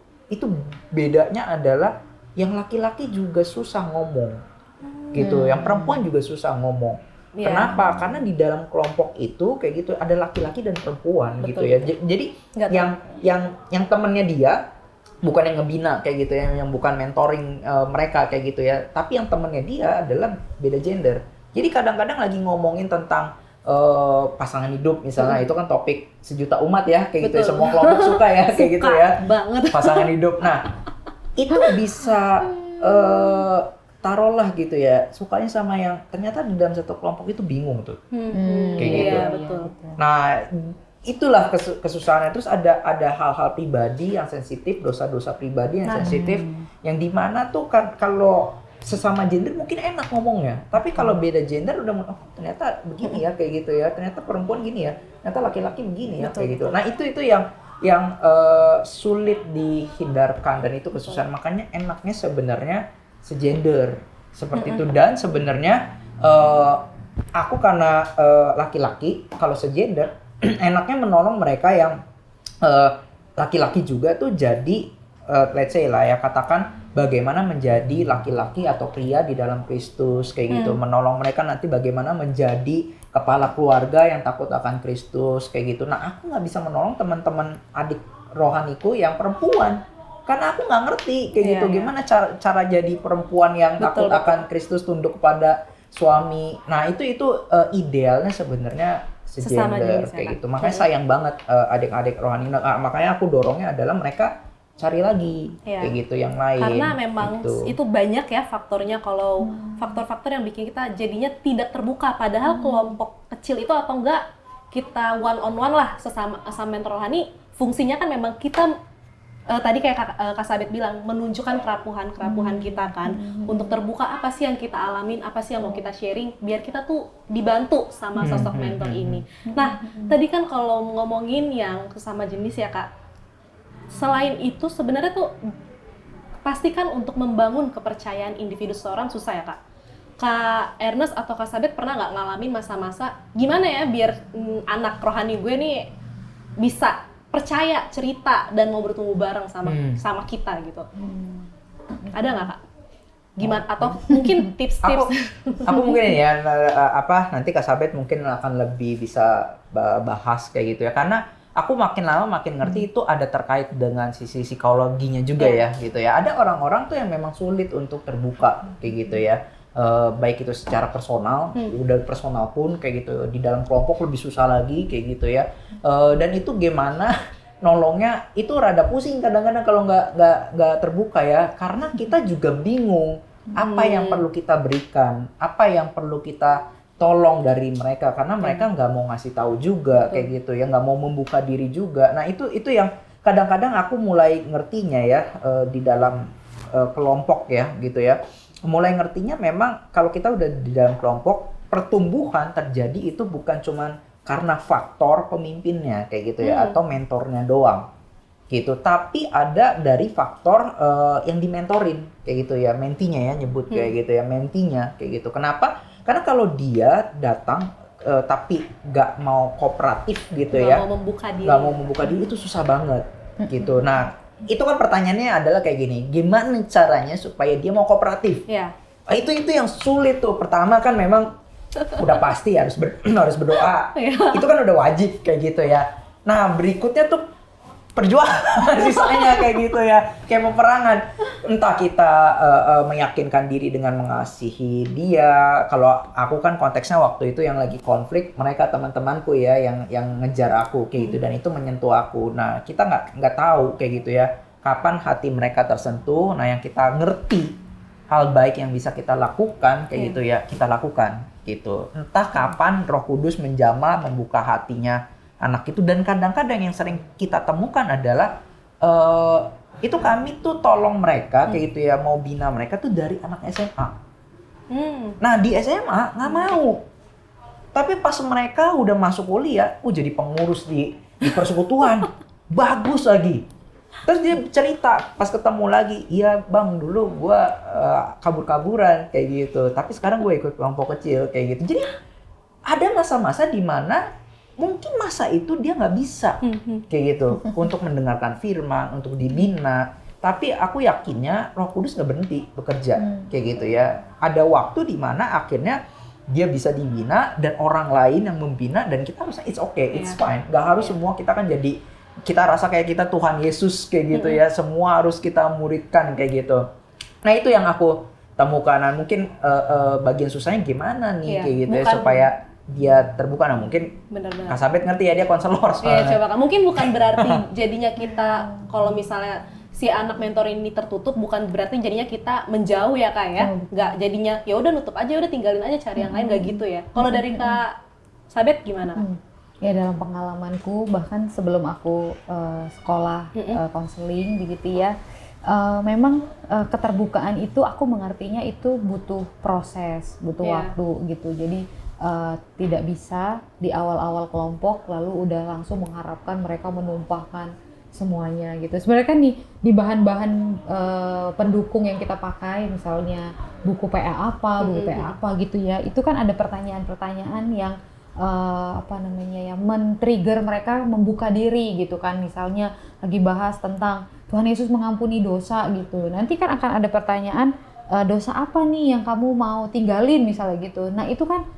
Speaker 1: bedanya adalah yang laki-laki juga susah ngomong, gitu. Yang perempuan juga susah ngomong. Kenapa? Karena di dalam kelompok itu kayak gitu ada laki-laki dan perempuan, gitu ya. Jadi yang temennya dia bukan yang ngebina kayak gitu ya, yang bukan mentoring mereka kayak gitu ya, tapi yang temennya dia adalah beda gender. Jadi kadang-kadang lagi ngomongin tentang pasangan hidup misalnya, itu kan topik sejuta umat ya kayak gitu ya, semua kelompok suka ya kayak gitu ya
Speaker 4: banget.
Speaker 1: Pasangan hidup. Nah itu bisa taruhlah gitu ya, sukanya sama yang ternyata di dalam satu kelompok itu bingung tuh kayak gitu.
Speaker 4: Betul.
Speaker 1: Nah itulah kesusahannya. Terus ada hal-hal pribadi yang sensitif, dosa-dosa pribadi yang sensitif, yang dimana tuh kan kalau sesama gender mungkin enak ngomongnya, tapi kalau beda gender udah ternyata begini ya kayak gitu ya, ternyata perempuan gini ya, ternyata laki-laki begini ya kayak gitu. Nah itu yang sulit dihindarkan dan itu kesusahan. Makanya enaknya sebenarnya segender seperti itu. Dan sebenarnya aku karena laki-laki, kalau segender enaknya menolong mereka yang laki-laki juga tuh jadi let's say lah ya, katakan bagaimana menjadi laki-laki atau pria di dalam Kristus kayak gitu, menolong mereka nanti bagaimana menjadi kepala keluarga yang takut akan Kristus kayak gitu. Nah aku nggak bisa menolong teman-teman adik rohaniku yang perempuan karena aku nggak ngerti kayak gitu gimana cara jadi perempuan yang takut akan Kristus, tunduk kepada suami. Nah itu idealnya sebenarnya segender kayak gitu. Makanya sayang banget adik-adik rohani. Nah, makanya aku dorongnya adalah mereka cari lagi kayak gitu yang lain.
Speaker 4: Karena memang
Speaker 1: gitu.
Speaker 4: itu banyak ya faktornya, kalau faktor-faktor yang bikin kita jadinya tidak terbuka, padahal kelompok kecil itu atau enggak kita one on one lah sesama mentor rohani, fungsinya kan memang kita tadi kayak Kak Sabet bilang, menunjukkan kerapuhan kita kan, untuk terbuka apa sih yang kita alamin, apa sih yang mau kita sharing, biar kita tuh dibantu sama sosok mentor ini. Nah, tadi kan kalau ngomongin yang sesama jenis ya Kak, selain itu sebenarnya tuh pastikan untuk membangun kepercayaan individu seorang susah ya Kak. Kak Ernest atau Kak Sabet pernah nggak ngalamin masa-masa gimana ya biar anak rohani gue nih bisa percaya cerita dan mau bertumbuh bareng sama kita gitu? Ada nggak Kak? Gimana? Atau mungkin tips-tips?
Speaker 1: Aku mungkin ya nanti Kak Sabet mungkin akan lebih bisa bahas kayak gitu ya, karena aku makin lama makin ngerti itu ada terkait dengan sisi psikologinya juga ya gitu ya. Ada orang-orang tuh yang memang sulit untuk terbuka kayak gitu ya. Baik itu secara personal, udah personal pun kayak gitu, di dalam kelompok lebih susah lagi kayak gitu ya. Dan itu gimana nolongnya itu rada pusing kadang-kadang kalau nggak terbuka ya, karena kita juga bingung apa yang perlu kita berikan, apa yang perlu kita tolong dari mereka, karena mereka nggak mau ngasih tahu juga kayak gitu ya, nggak mau membuka diri juga. Nah itu yang kadang-kadang aku mulai ngertinya ya di dalam kelompok ya gitu ya, mulai ngertinya memang kalau kita udah di dalam kelompok, pertumbuhan terjadi itu bukan cuman karena faktor pemimpinnya kayak gitu ya, atau mentornya doang gitu, tapi ada dari faktor yang dimentorin kayak gitu ya, mentinya ya nyebut kayak gitu ya, mentinya kayak gitu. Kenapa? Karena kalau dia datang tapi nggak mau kooperatif gitu ya, nggak mau membuka diri itu susah banget gitu. Nah itu kan pertanyaannya adalah kayak gini, gimana caranya supaya dia mau kooperatif? Nah, itu yang sulit tuh. Pertama kan memang udah pasti harus berdoa, itu kan udah wajib kayak gitu ya. Nah berikutnya tuh perjuangan sisanya kayak gitu ya, kayak peperangan. Entah kita meyakinkan diri dengan mengasihi dia. Kalau aku kan konteksnya waktu itu yang lagi konflik, mereka teman-temanku ya yang ngejar aku kayak gitu, dan itu menyentuh aku. Nah kita nggak tahu kayak gitu ya kapan hati mereka tersentuh. Nah yang kita ngerti hal baik yang bisa kita lakukan kayak gitu ya, kita lakukan gitu. Entah kapan Roh Kudus menjamah, membuka hatinya anak itu. Dan kadang-kadang yang sering kita temukan adalah itu kami tuh tolong mereka kayak gitu ya, mau bina mereka tuh dari anak SMA. Nah di SMA nggak mau. Tapi pas mereka udah masuk kuliah, jadi pengurus di persekutuan. Bagus lagi. Terus dia cerita pas ketemu lagi, iya bang dulu gue kabur-kaburan kayak gitu, tapi sekarang gue ikut kelompok kecil kayak gitu. Jadi ada masa-masa di mana mungkin masa itu dia nggak bisa kayak gitu untuk mendengarkan firman, untuk dibina. Tapi aku yakinnya Roh Kudus nggak berhenti bekerja kayak gitu ya. Ada waktu di mana akhirnya dia bisa dibina dan orang lain yang membina, dan kita harusnya it's okay, it's fine. Gak harus semua kita kan jadi kita rasa kayak kita Tuhan Yesus kayak gitu ya, semua harus kita muridkan kayak gitu. Nah itu yang aku temukan. Nah, mungkin bagian susahnya gimana nih kayak gitu ya, supaya dia terbuka. Nah mungkin Kak Sabet ngerti ya, dia konselor soalnya.
Speaker 4: Coba Kak, mungkin bukan berarti jadinya kita kalau misalnya si anak mentor ini tertutup, bukan berarti jadinya kita menjauh ya Kak ya. Nggak jadinya ya udah nutup aja, udah tinggalin aja, cari yang lain, nggak gitu ya. Kalau dari Kak Sabet gimana?
Speaker 2: Ya dalam pengalamanku, bahkan sebelum aku sekolah konseling begitu ya, memang keterbukaan itu aku mengertinya itu butuh proses, butuh waktu gitu. Jadi tidak bisa di awal-awal kelompok lalu udah langsung mengharapkan mereka menumpahkan semuanya gitu. Sebenarnya kan di bahan-bahan pendukung yang kita pakai, misalnya buku PA apa, buku PA apa gitu ya, itu kan ada pertanyaan-pertanyaan yang yang men-trigger mereka membuka diri gitu kan. Misalnya lagi bahas tentang Tuhan Yesus mengampuni dosa gitu, nanti kan akan ada pertanyaan, dosa apa nih yang kamu mau tinggalin misalnya gitu. Nah itu kan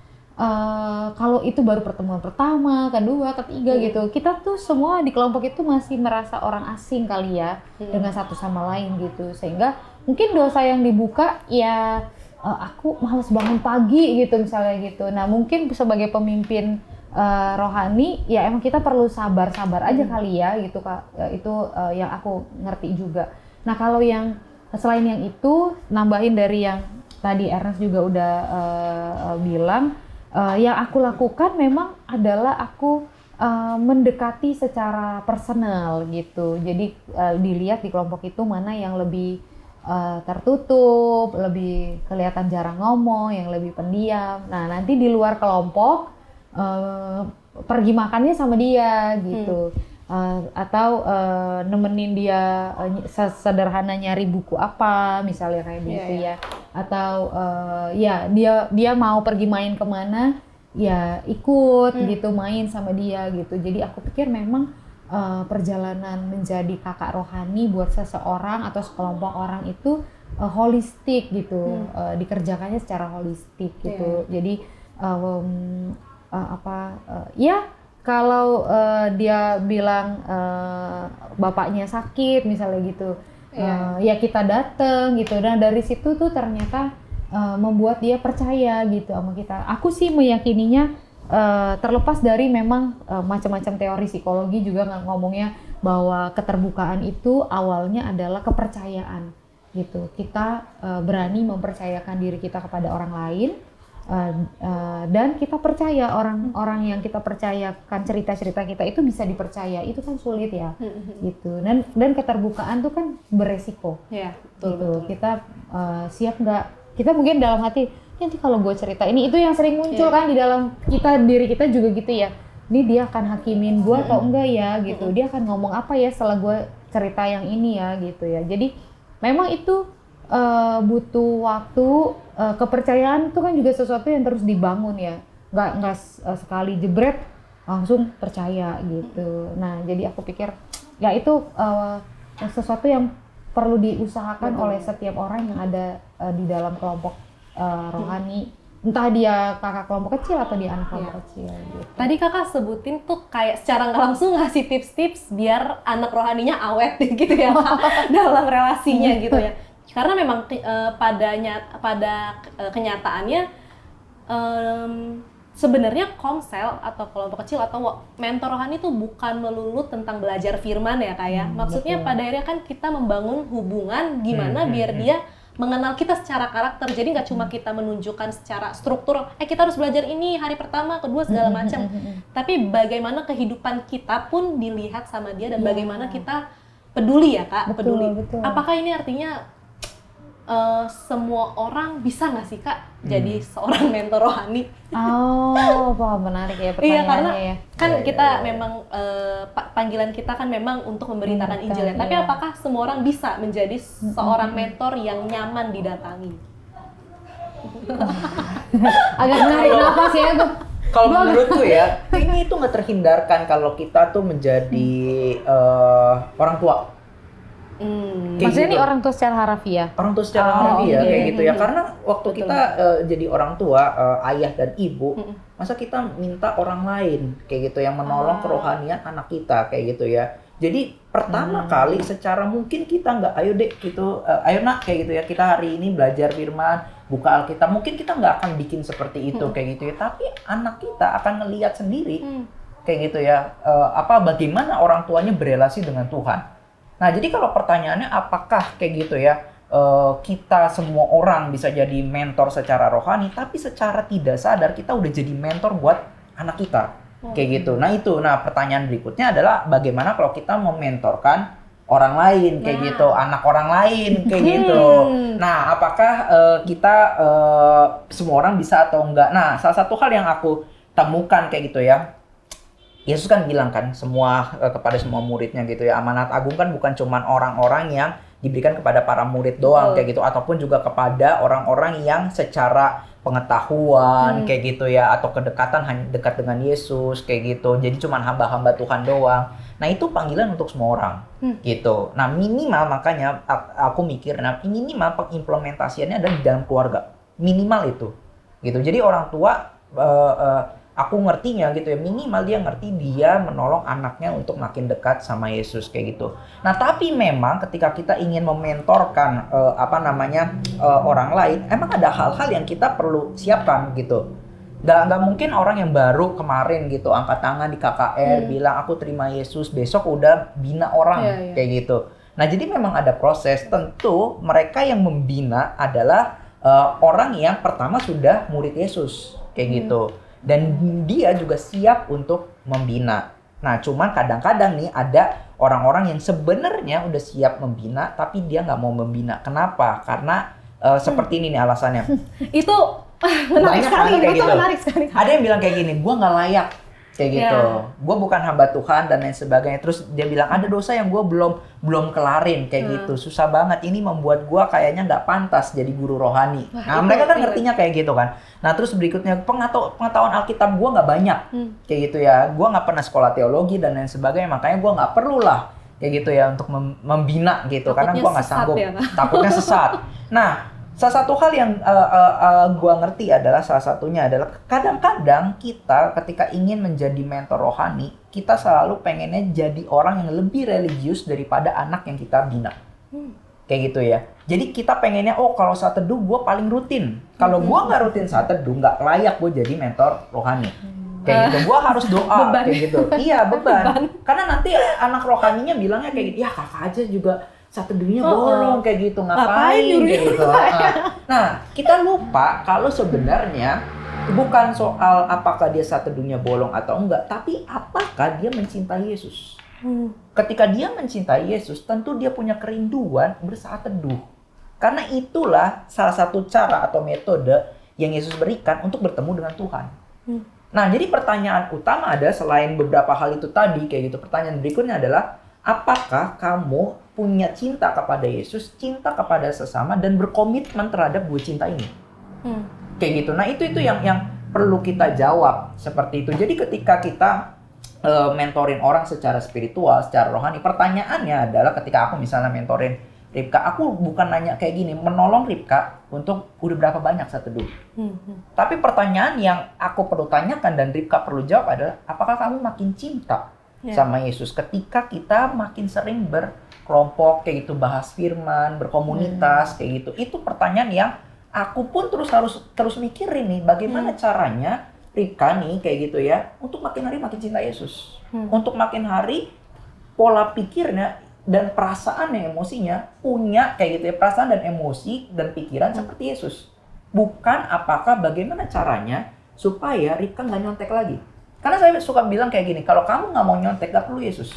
Speaker 2: kalau itu baru pertemuan pertama, kedua, ketiga gitu, kita tuh semua di kelompok itu masih merasa orang asing kali ya dengan satu sama lain gitu, sehingga mungkin dosa yang dibuka ya aku malas bangun pagi gitu misalnya gitu. Nah mungkin sebagai pemimpin rohani ya emang kita perlu sabar-sabar aja kali ya gitu Kak. Itu yang aku ngerti juga. Nah kalau yang selain yang itu, nambahin dari yang tadi Ernest juga udah bilang, yang aku lakukan memang adalah aku mendekati secara personal gitu. Jadi dilihat di kelompok itu mana yang lebih tertutup, lebih kelihatan jarang ngomong, yang lebih pendiam. Nah nanti di luar kelompok pergi makannya sama dia gitu, atau nemenin dia sederhana nyari buku apa misalnya kayak gitu ya. Atau ya dia mau pergi main kemana ya ikut gitu, main sama dia gitu. Jadi aku pikir memang perjalanan menjadi kakak rohani buat seseorang atau sekelompok orang itu holistik gitu, dikerjakannya secara holistik gitu. Jadi ya kalau dia bilang bapaknya sakit misalnya gitu, ya kita dateng gitu, dan dari situ tuh ternyata membuat dia percaya gitu sama kita. Aku sih meyakininya terlepas dari memang macam-macam teori psikologi juga ngomongnya bahwa keterbukaan itu awalnya adalah kepercayaan gitu. Kita berani mempercayakan diri kita kepada orang lain, dan kita percaya orang-orang yang kita percayakan cerita-cerita kita itu bisa dipercaya. Itu kan sulit ya gitu. Dan keterbukaan tuh kan beresiko. Betul. Kita siap nggak? Kita mungkin dalam hati, nanti kalau gue cerita ini, itu yang sering muncul kan di dalam diri kita juga gitu ya. Ini dia akan hakimin gue atau enggak ya gitu. Dia akan ngomong apa ya setelah gue cerita yang ini ya gitu ya. Jadi memang itu butuh waktu. Kepercayaan itu kan juga sesuatu yang terus dibangun ya. Nggak sekali jebret langsung percaya gitu. Nah jadi aku pikir ya itu sesuatu yang perlu diusahakan oleh setiap orang yang ada di dalam kelompok rohani, entah dia kakak kelompok kecil atau dia anak kelompok kecil gitu.
Speaker 4: Tadi kakak sebutin tuh kayak secara nggak langsung ngasih tips-tips biar anak rohaninya awet gitu ya dalam relasinya gitu ya. Karena memang pada kenyataannya sebenarnya komsel atau kelompok kecil atau mentor rohani itu bukan melulu tentang belajar firman ya Kak ya. Maksudnya pada akhirnya kan kita membangun hubungan gimana biar dia mengenal kita secara karakter. Jadi nggak cuma kita menunjukkan secara struktur, kita harus belajar ini hari pertama, kedua segala macam. Tapi bagaimana kehidupan kita pun dilihat sama dia dan bagaimana kita peduli ya Kak,
Speaker 2: Betul,
Speaker 4: peduli.
Speaker 2: betul.
Speaker 4: Apakah ini artinya semua orang bisa nggak sih Kak jadi seorang mentor rohani?
Speaker 2: Oh, wah menarik ya
Speaker 4: Iya, karena
Speaker 2: pertanyaannya ya.
Speaker 4: kan kita memang panggilan kita kan memang untuk memberitakan Injil ya. Tapi
Speaker 2: iya.
Speaker 4: apakah semua orang bisa menjadi seorang mentor yang nyaman didatangi?
Speaker 2: Agak menarik nafas ya gue.
Speaker 1: Kalau menurutku ya, ini itu nggak terhindarkan kalau kita tuh menjadi orang tua. Kayak
Speaker 2: Maksudnya
Speaker 1: gitu.
Speaker 2: nih orang tua secara harafiah.
Speaker 1: Orang tua secara harfiah
Speaker 2: oke.
Speaker 1: kayak gitu ya. Karena waktu
Speaker 4: Betul.
Speaker 1: kita jadi orang tua, ayah dan ibu, masa kita minta orang lain kayak gitu yang menolong kerohanian anak kita kayak gitu ya. Jadi pertama kali secara mungkin kita nggak ayo dek gitu, ayo nak kayak gitu ya, kita hari ini belajar firman, buka Alkitab. Mungkin kita nggak akan bikin seperti itu kayak gitu ya, tapi anak kita akan ngelihat sendiri kayak gitu ya, bagaimana orang tuanya berelasi dengan Tuhan. Nah, jadi kalau pertanyaannya apakah kayak gitu ya, kita semua orang bisa jadi mentor secara rohani, tapi secara tidak sadar kita udah jadi mentor buat anak kita, kayak gitu. Nah pertanyaan berikutnya adalah bagaimana kalau kita mementorkan orang lain, kayak gitu, anak orang lain, kayak gitu. Nah, apakah kita semua orang bisa atau enggak? Nah, salah satu hal yang aku temukan kayak gitu ya, Yesus kan bilang kan semua kepada semua muridnya gitu ya, amanat agung kan bukan cuman orang-orang yang diberikan kepada para murid doang kayak gitu, ataupun juga kepada orang-orang yang secara pengetahuan kayak gitu ya, atau kedekatan hanya dekat dengan Yesus kayak gitu, jadi cuman hamba-hamba Tuhan doang. Nah itu panggilan untuk semua orang gitu. Nah minimal makanya aku mikir, nah minimal pengimplementasiannya ada di dalam keluarga, minimal itu gitu. Jadi orang tua aku ngertinya gitu ya, minimal dia ngerti dia menolong anaknya untuk makin dekat sama Yesus kayak gitu. Nah tapi memang ketika kita ingin mementorkan orang lain, emang ada hal-hal yang kita perlu siapkan gitu. Nggak mungkin orang yang baru kemarin gitu angkat tangan di KKR bilang aku terima Yesus, besok udah bina orang kayak gitu. Nah jadi memang ada proses. Tentu mereka yang membina adalah orang yang pertama sudah murid Yesus kayak gitu. Dan dia juga siap untuk membina. Nah, cuman kadang-kadang nih ada orang-orang yang sebenarnya udah siap membina, tapi dia nggak mau membina. Kenapa? Karena seperti ini nih alasannya.
Speaker 4: Itu menarik sekali,
Speaker 1: kayak
Speaker 4: itu
Speaker 1: gitu.
Speaker 4: menarik sekali.
Speaker 1: Ada yang bilang kayak gini, gue nggak layak kayak gitu. Gue bukan hamba Tuhan dan lain sebagainya. Terus dia bilang ada dosa yang gue belum kelarin kayak gitu. Susah banget. Ini membuat gue kayaknya nggak pantas jadi guru rohani. Nah mereka kan ngertinya kayak gitu kan. Nah terus berikutnya pengetahuan Alkitab gue nggak banyak kayak gitu ya. Gue nggak pernah sekolah teologi dan lain sebagainya. Makanya gue nggak perlu lah kayak gitu ya untuk membina gitu. Karena gue nggak sanggup.
Speaker 4: Ya,
Speaker 1: takutnya sesat. Nah salah satu hal yang gue ngerti adalah salah satunya adalah kadang-kadang kita ketika ingin menjadi mentor rohani, kita selalu pengennya jadi orang yang lebih religius daripada anak yang kita bina. Kayak gitu ya. Jadi kita pengennya, kalau saat teduh gue paling rutin. Kalau gue nggak rutin saat teduh, nggak layak gue jadi mentor rohani. Kayak gitu, gue harus doa
Speaker 4: beban.
Speaker 1: kayak gitu. Iya beban. Karena nanti anak rohaninya bilangnya kayak gitu, ya kakak aja juga saat teduhnya bolong kayak gitu, ngapain kayak gitu. Nah, kita lupa kalau sebenarnya bukan soal apakah dia saat teduhnya bolong atau enggak, tapi apakah dia mencintai Yesus. Ketika dia mencintai Yesus, tentu dia punya kerinduan bersaat teduh. Karena itulah salah satu cara atau metode yang Yesus berikan untuk bertemu dengan Tuhan. Nah, jadi pertanyaan utama ada selain beberapa hal itu tadi kayak gitu. Pertanyaan berikutnya adalah apakah kamu punya cinta kepada Yesus, cinta kepada sesama, dan berkomitmen terhadap dua cinta ini? Kayak gitu. Nah itu yang perlu kita jawab seperti itu. Jadi ketika kita mentorin orang secara spiritual, secara rohani, pertanyaannya adalah ketika aku misalnya mentorin Ripka, aku bukan nanya kayak gini, menolong Ripka untuk udah berapa banyak saat teduh. Tapi pertanyaan yang aku perlu tanyakan dan Ripka perlu jawab adalah apakah kamu makin cinta sama Yesus ketika kita makin sering berkelompok kayak gitu, bahas firman, berkomunitas kayak gitu. Itu pertanyaan yang aku pun harus terus mikirin nih, bagaimana caranya Ripka nih kayak gitu ya untuk makin hari makin cinta Yesus. Untuk makin hari pola pikirnya dan perasaan yang emosinya punya kayak gitu ya, perasaan dan emosi dan pikiran seperti Yesus. Bukan apakah bagaimana caranya supaya Ripka nggak nyontek lagi. Karena saya suka bilang kayak gini, kalau kamu nggak mau nyontek, nggak perlu Yesus.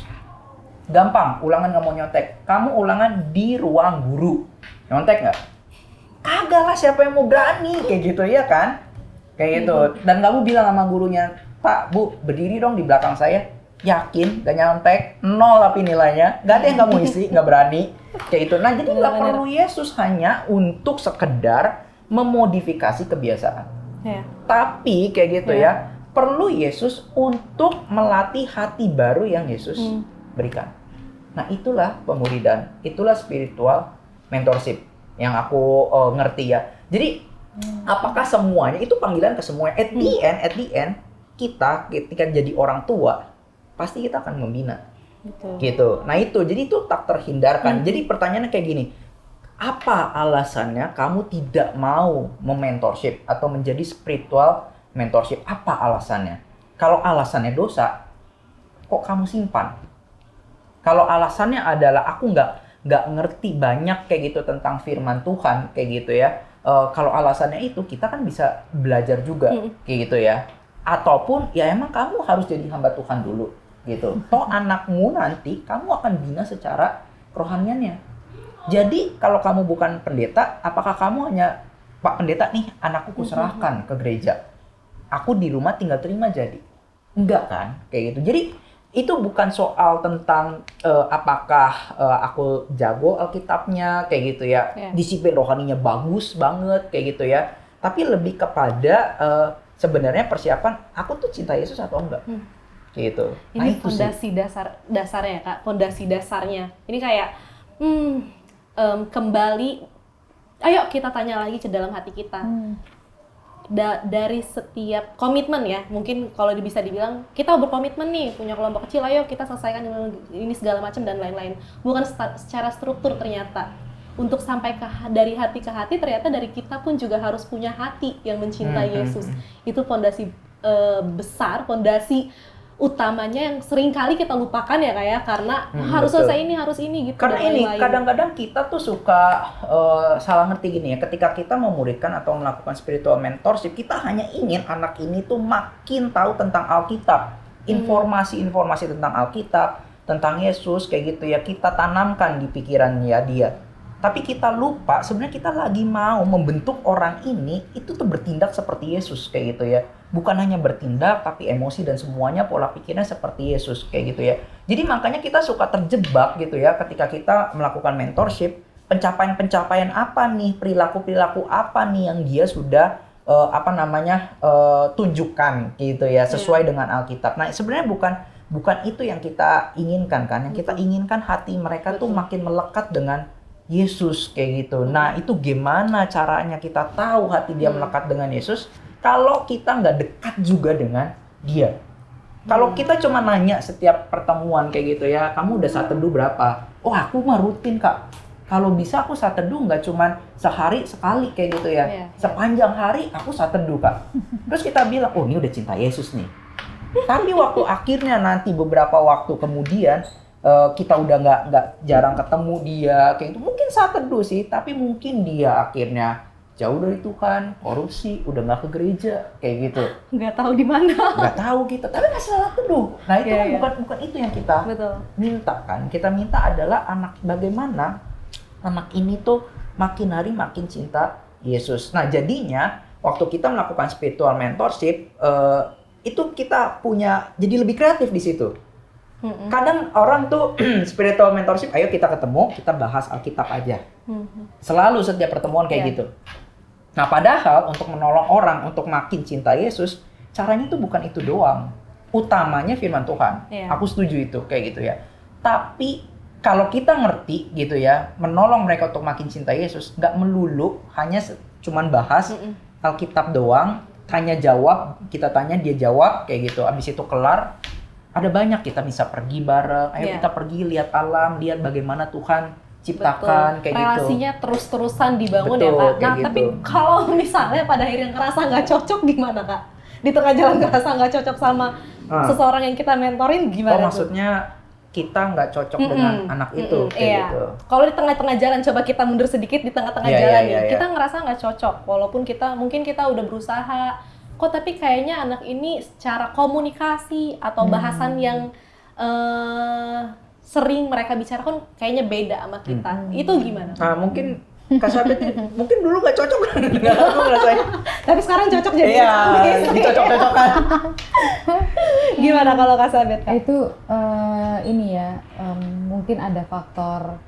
Speaker 1: Gampang, ulangan nggak mau nyontek. Kamu ulangan di ruang guru. Nyontek nggak? Kagak lah, siapa yang mau berani? Kayak gitu ya kan? Kayak gitu. Dan kamu bilang sama gurunya, Pak, Bu, berdiri dong di belakang saya. Yakin, gak nyontek, 0 tapi nilainya. Gak ada yang kamu isi, gak berani. Kayak gitu. Nah, jadi gak perlu Yesus hanya untuk sekedar memodifikasi kebiasaan. Tapi kayak gitu ya, perlu Yesus untuk melatih hati baru yang Yesus berikan. Nah, itulah pemuridan, itulah spiritual mentorship yang aku ngerti ya. Jadi, apakah semuanya itu panggilan ke semuanya? At the end, kita ketika jadi orang tua, pasti kita akan membina.
Speaker 4: Betul.
Speaker 1: Gitu. Nah itu, jadi itu tak terhindarkan. Jadi pertanyaannya kayak gini, apa alasannya kamu tidak mau mementorship atau menjadi spiritual mentorship? Apa alasannya? Kalau alasannya dosa, kok kamu simpan? Kalau alasannya adalah aku nggak ngerti banyak kayak gitu tentang firman Tuhan kayak gitu ya. Kalau alasannya itu, kita kan bisa belajar juga kayak gitu ya. Ataupun ya emang kamu harus jadi hamba Tuhan dulu gitu. Toh anakmu nanti kamu akan bina secara rohaniannya. Jadi kalau kamu bukan pendeta, apakah kamu hanya Pak Pendeta nih, anakku kuserahkan ke gereja. Aku di rumah tinggal terima jadi. Enggak kan? Kayak gitu. Jadi itu bukan soal tentang apakah aku jago Alkitabnya kayak gitu ya. Disiplin rohaninya bagus banget kayak gitu ya. Tapi lebih kepada sebenarnya persiapan aku tuh cinta Yesus atau enggak. Gitu. Nah,
Speaker 4: Ini fondasi dasarnya Kak, fondasi dasarnya. Ini kayak kembali, ayo kita tanya lagi ke dalam hati kita. Dari setiap komitmen ya, mungkin kalau bisa dibilang kita berkomitmen nih, punya kelompok kecil, ayo kita selesaikan ini segala macam dan lain-lain. Bukan secara struktur ternyata. Untuk sampai dari hati ke hati, ternyata dari kita pun juga harus punya hati yang mencintai Yesus. Itu fondasi besar, fondasi utamanya yang sering kali kita lupakan ya kayak karena harus selesai ini, harus ini gitu.
Speaker 1: Karena ini kadang-kadang kita tuh suka salah ngerti gini ya, ketika kita memuridkan atau melakukan spiritual mentorship, kita hanya ingin anak ini tuh makin tahu tentang Alkitab, informasi-informasi tentang Alkitab, tentang Yesus kayak gitu ya, kita tanamkan di pikirannya dia. Tapi kita lupa sebenarnya kita lagi mau membentuk orang ini itu tuh bertindak seperti Yesus kayak gitu ya. Bukan hanya bertindak tapi emosi dan semuanya pola pikirnya seperti Yesus kayak gitu ya. Jadi makanya kita suka terjebak gitu ya ketika kita melakukan mentorship. Pencapaian-pencapaian apa nih, perilaku-perilaku apa nih yang dia sudah tunjukkan gitu ya sesuai dengan Alkitab. Nah, sebenarnya bukan itu yang kita inginkan kan. Yang kita inginkan hati mereka tuh makin melekat dengan Yesus kayak gitu. Nah, itu gimana caranya kita tahu hati dia melekat dengan Yesus kalau kita nggak dekat juga dengan dia. Kalau kita cuma nanya setiap pertemuan kayak gitu ya, kamu udah saat teduh berapa? Oh, aku mah rutin Kak. Kalau bisa aku saat teduh nggak cuma sehari sekali kayak gitu ya. Sepanjang hari aku saat teduh Kak. Terus kita bilang, oh ini udah cinta Yesus nih. Tapi waktu akhirnya nanti beberapa waktu kemudian kita udah nggak jarang ketemu dia kayak gitu. Mungkin saat teduh sih, tapi mungkin dia akhirnya jauh dari Tuhan, korupsi, udah nggak ke gereja kayak gitu.
Speaker 4: Nggak tahu di mana.
Speaker 1: Nggak tahu kita, tapi nggak salah teduh. Nah itu kan bukan itu yang kita minta kan. Kita minta adalah bagaimana anak ini tuh makin hari makin cinta Yesus. Nah jadinya waktu kita melakukan spiritual mentorship itu kita punya jadi lebih kreatif di situ. Kadang orang tuh spiritual mentorship, ayo kita ketemu, kita bahas Alkitab aja. Selalu setiap pertemuan kayak gitu. Nah padahal untuk menolong orang untuk makin cinta Yesus, caranya tuh bukan itu doang. Utamanya firman Tuhan. Aku setuju itu kayak gitu ya. Tapi kalau kita ngerti gitu ya, menolong mereka untuk makin cinta Yesus, nggak melulu hanya cuman bahas Alkitab doang, tanya jawab, kita tanya dia jawab kayak gitu. Abis itu kelar. Ada banyak kita bisa pergi bareng, ayo kita pergi lihat alam, lihat bagaimana Tuhan ciptakan kayak gitu.
Speaker 4: Relasinya terus-terusan dibangun ya Kak. Nah tapi kalau misalnya pada akhirnya ngerasa nggak cocok gimana Kak? Di tengah jalan ngerasa nggak cocok sama seseorang yang kita mentorin gimana?
Speaker 1: Oh maksudnya kita nggak cocok dengan anak itu kayak gitu.
Speaker 4: Kalau di tengah-tengah jalan, coba kita mundur sedikit di tengah-tengah jalan nih, kita ngerasa nggak cocok, walaupun mungkin kita udah berusaha, kok tapi kayaknya anak ini secara komunikasi atau bahasan yang sering mereka bicarakan kayaknya beda sama kita. Itu gimana?
Speaker 1: Nah, mungkin Kasabet mungkin dulu nggak cocok dengan aku ngerasain.
Speaker 4: Tapi sekarang cocok jadi.
Speaker 1: Iya, dicocok-cocokkan.
Speaker 4: Gimana kalau Kasabet?
Speaker 2: Itu ini ya, mungkin ada faktor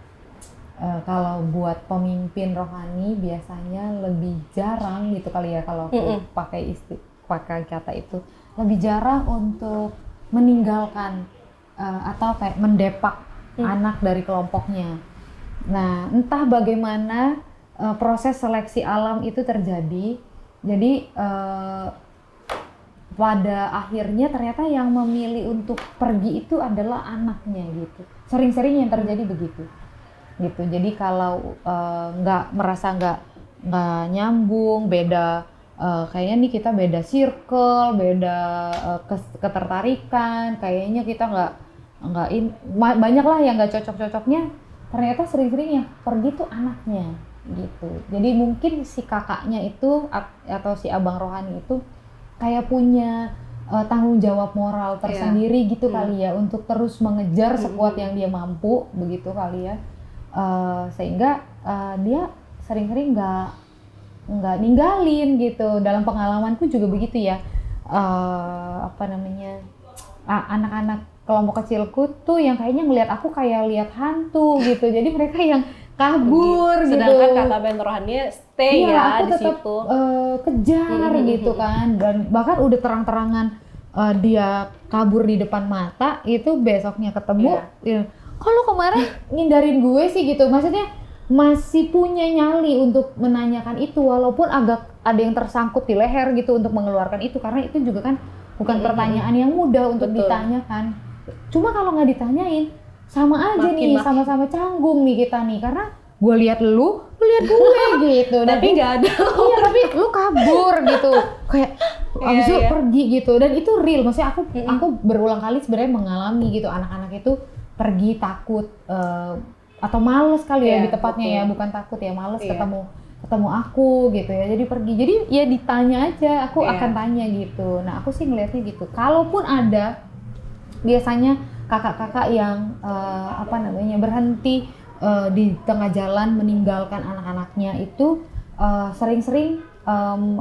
Speaker 2: kalau buat pemimpin rohani biasanya lebih jarang gitu kali ya, kalau aku pakai kata itu, lebih jarang untuk meninggalkan atau kayak mendepak anak dari kelompoknya. Nah, entah bagaimana proses seleksi alam itu terjadi. Jadi pada akhirnya ternyata yang memilih untuk pergi itu adalah anaknya gitu. Sering-sering yang terjadi begitu. Gitu. Jadi kalau nggak nyambung, beda kayaknya nih kita beda circle, beda ketertarikan, kayaknya kita banyak lah yang nggak cocok-cocoknya. Ternyata sering-sering yang pergi tuh anaknya gitu. Jadi mungkin si kakaknya itu atau si abang rohani itu kayak punya tanggung jawab moral tersendiri gitu kali ya, untuk terus mengejar sekuat yang dia mampu begitu kali ya. Sehingga dia sering-sering nggak ninggalin gitu. Dalam pengalamanku juga begitu ya. Anak-anak kelompok kecilku tuh yang kayaknya ngelihat aku kayak lihat hantu gitu. Jadi mereka yang kabur gitu.
Speaker 4: Sedangkan kata Ben rohani stay ya di situ.
Speaker 2: Kejar gitu kan. Dan bahkan udah terang-terangan dia kabur di depan mata, itu besoknya ketemu. Kok lu kemarin ngindarin gue sih gitu. Maksudnya masih punya nyali untuk menanyakan itu, walaupun agak ada yang tersangkut di leher gitu untuk mengeluarkan itu, karena itu juga kan bukan pertanyaan yang mudah untuk ditanyakan. Cuma kalau nggak ditanyain, sama aja nih, sama-sama canggung nih kita nih, karena gue lihat lu lihat gue gitu.
Speaker 4: Tapi nggak ada.
Speaker 2: Iya, tapi lu kabur gitu, kayak abis itu pergi gitu. Dan itu real, maksudnya aku berulang kali sebenarnya mengalami gitu, anak-anak itu pergi takut atau males kali ya, di tepatnya ya, bukan takut ya, males ketemu aku gitu ya, jadi pergi. Jadi ya ditanya aja, aku akan tanya gitu. Nah, aku sih ngelihatnya gitu. Kalaupun ada biasanya kakak-kakak yang berhenti di tengah jalan meninggalkan anak-anaknya itu, sering-sering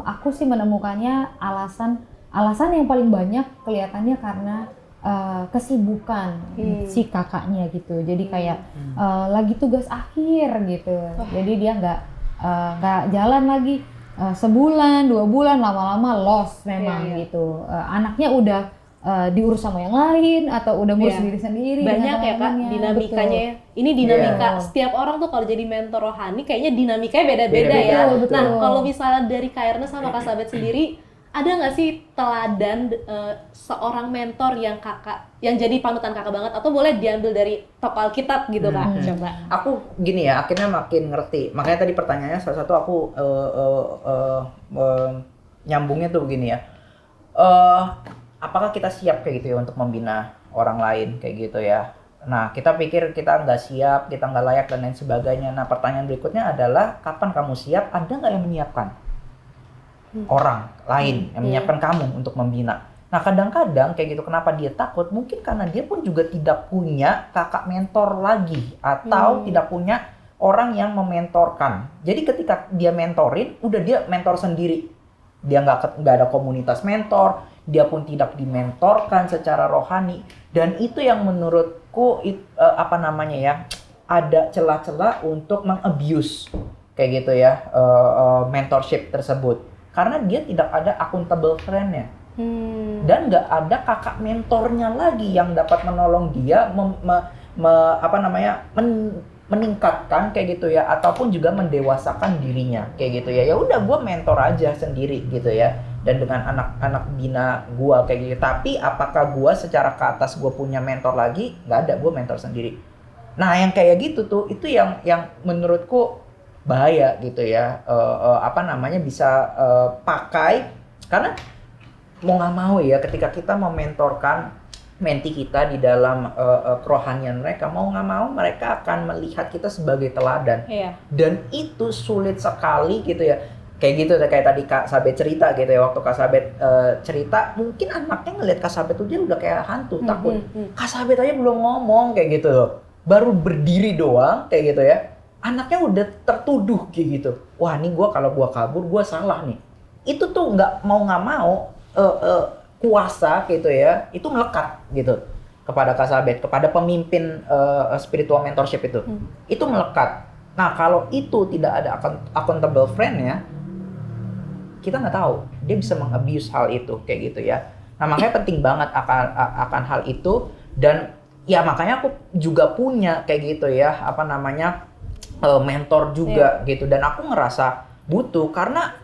Speaker 2: aku sih menemukannya alasan yang paling banyak kelihatannya karena kesibukan si kakaknya gitu. Jadi kayak lagi tugas akhir gitu. Jadi dia nggak jalan lagi sebulan, 2 bulan, lama-lama lost memang gitu. Anaknya udah diurus sama yang lain atau udah ngurus diri sendiri.
Speaker 4: Banyak ya Kak dinamikanya ya. Ini dinamika setiap orang tuh kalau jadi mentor rohani kayaknya dinamikanya beda-beda ya.
Speaker 2: Betul.
Speaker 4: Nah, kalau misalnya dari Kak Ernest sama Kak Sabet sendiri, ada nggak sih teladan seorang mentor yang jadi panutan kakak banget, atau boleh diambil dari tokoh Alkitab gitu Kak? Coba.
Speaker 1: Aku gini ya, akhirnya makin ngerti. Makanya tadi pertanyaannya salah satu aku nyambungnya tuh begini ya. Apakah kita siap kayak gitu ya untuk membina orang lain kayak gitu ya? Nah, kita pikir kita nggak siap, kita nggak layak dan lain sebagainya. Nah, pertanyaan berikutnya adalah kapan kamu siap? Ada nggak yang menyiapkan orang lain yang menyiapkan kamu untuk membina? Nah, kadang-kadang kayak gitu, kenapa dia takut? Mungkin karena dia pun juga tidak punya kakak mentor lagi, atau tidak punya orang yang mementorkan. Jadi ketika dia mentorin, udah dia mentor sendiri. Dia nggak ada komunitas mentor, dia pun tidak dimentorkan secara rohani. Dan itu yang menurutku ada celah-celah untuk meng-abuse kayak gitu ya, mentorship tersebut. Karena dia tidak ada accountable friend-nya. Dan nggak ada kakak mentornya lagi yang dapat menolong dia meningkatkan kayak gitu ya, ataupun juga mendewasakan dirinya kayak gitu ya. Ya udah, gue mentor aja sendiri gitu ya, dan dengan anak-anak bina gue kayak gitu. Tapi apakah gue secara ke atas gue punya mentor lagi? Nggak ada, gue mentor sendiri. Nah, yang kayak gitu tuh, itu yang menurutku bahaya gitu ya. Bisa pakai, karena mau nggak mau ya, ketika kita mementorkan menti kita di dalam kerohanian mereka, mau nggak mau mereka akan melihat kita sebagai teladan. Dan itu sulit sekali gitu ya. Kayak gitu, kayak tadi Kak Sabet cerita gitu ya, waktu Kak Sabet cerita, mungkin anaknya ngeliat Kak Sabet tuh dia udah kayak hantu, takut. Kak Sabet aja belum ngomong kayak gitu loh, baru berdiri doang kayak gitu ya, anaknya udah tertuduh kayak gitu. Wah, nih kalau gua kabur, gua salah nih. Itu tuh nggak mau kuasa gitu ya, itu melekat gitu kepada Kak Sabet, kepada pemimpin spiritual mentorship itu melekat. Nah, kalau itu tidak ada accountable friend ya, kita nggak tahu dia bisa mengabuse hal itu kayak gitu ya. Nah, makanya penting banget akan hal itu. Dan ya makanya aku juga punya kayak gitu ya, mentor juga gitu. Dan aku ngerasa butuh, karena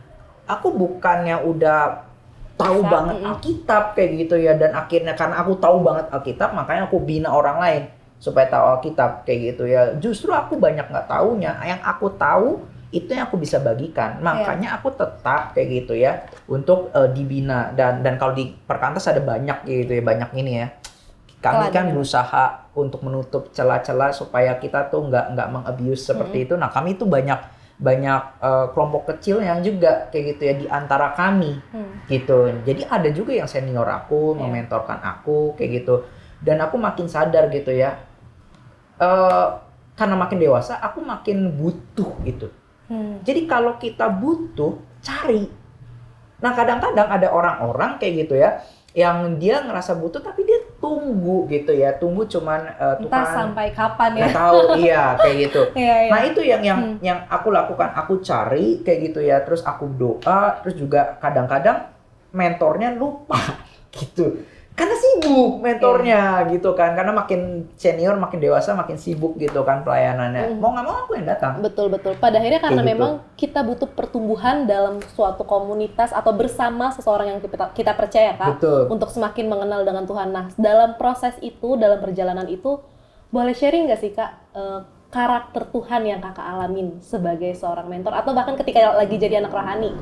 Speaker 1: aku bukannya udah tahu banget Alkitab kayak gitu ya, dan akhirnya karena aku tahu banget Alkitab, makanya aku bina orang lain supaya tahu Alkitab kayak gitu ya. Justru aku banyak nggak taunya, yang aku tahu itu yang aku bisa bagikan. Makanya aku tetap kayak gitu ya untuk dibina. Dan kalau di Perkantas ada banyak gitu ya, banyak ini ya. Kami kan berusaha untuk menutup celah-celah supaya kita tuh nggak meng-abuse seperti itu. Nah, kami tuh banyak kelompok kecil yang juga kayak gitu ya di antara kami gitu. Jadi ada juga yang senior aku, mementorkan aku kayak gitu. Dan aku makin sadar gitu ya, karena makin dewasa aku makin butuh gitu. Jadi kalau kita butuh, cari. Nah, kadang-kadang ada orang-orang kayak gitu ya, yang dia ngerasa butuh tapi dia tunggu gitu ya, tunggu cuman
Speaker 4: entah sampai kapan ya.
Speaker 1: Nggak tahu, iya kayak gitu.
Speaker 4: Iya.
Speaker 1: Nah, itu yang aku lakukan, aku cari kayak gitu ya, terus aku doa, terus juga kadang-kadang mentornya lupa gitu. Karena sibuk mentornya gitu kan, karena makin senior, makin dewasa, makin sibuk gitu kan pelayanannya. Mau nggak mau aku yang datang.
Speaker 4: Betul. Pada akhirnya karena
Speaker 1: kayak
Speaker 4: memang kita butuh pertumbuhan dalam suatu komunitas atau bersama seseorang yang kita percaya, Kak.
Speaker 1: Betul.
Speaker 4: Untuk semakin mengenal dengan Tuhan. Nah, dalam proses itu, dalam perjalanan itu, boleh sharing nggak sih, Kak, karakter Tuhan yang Kakak alamin sebagai seorang mentor, atau bahkan ketika lagi jadi anak rohani?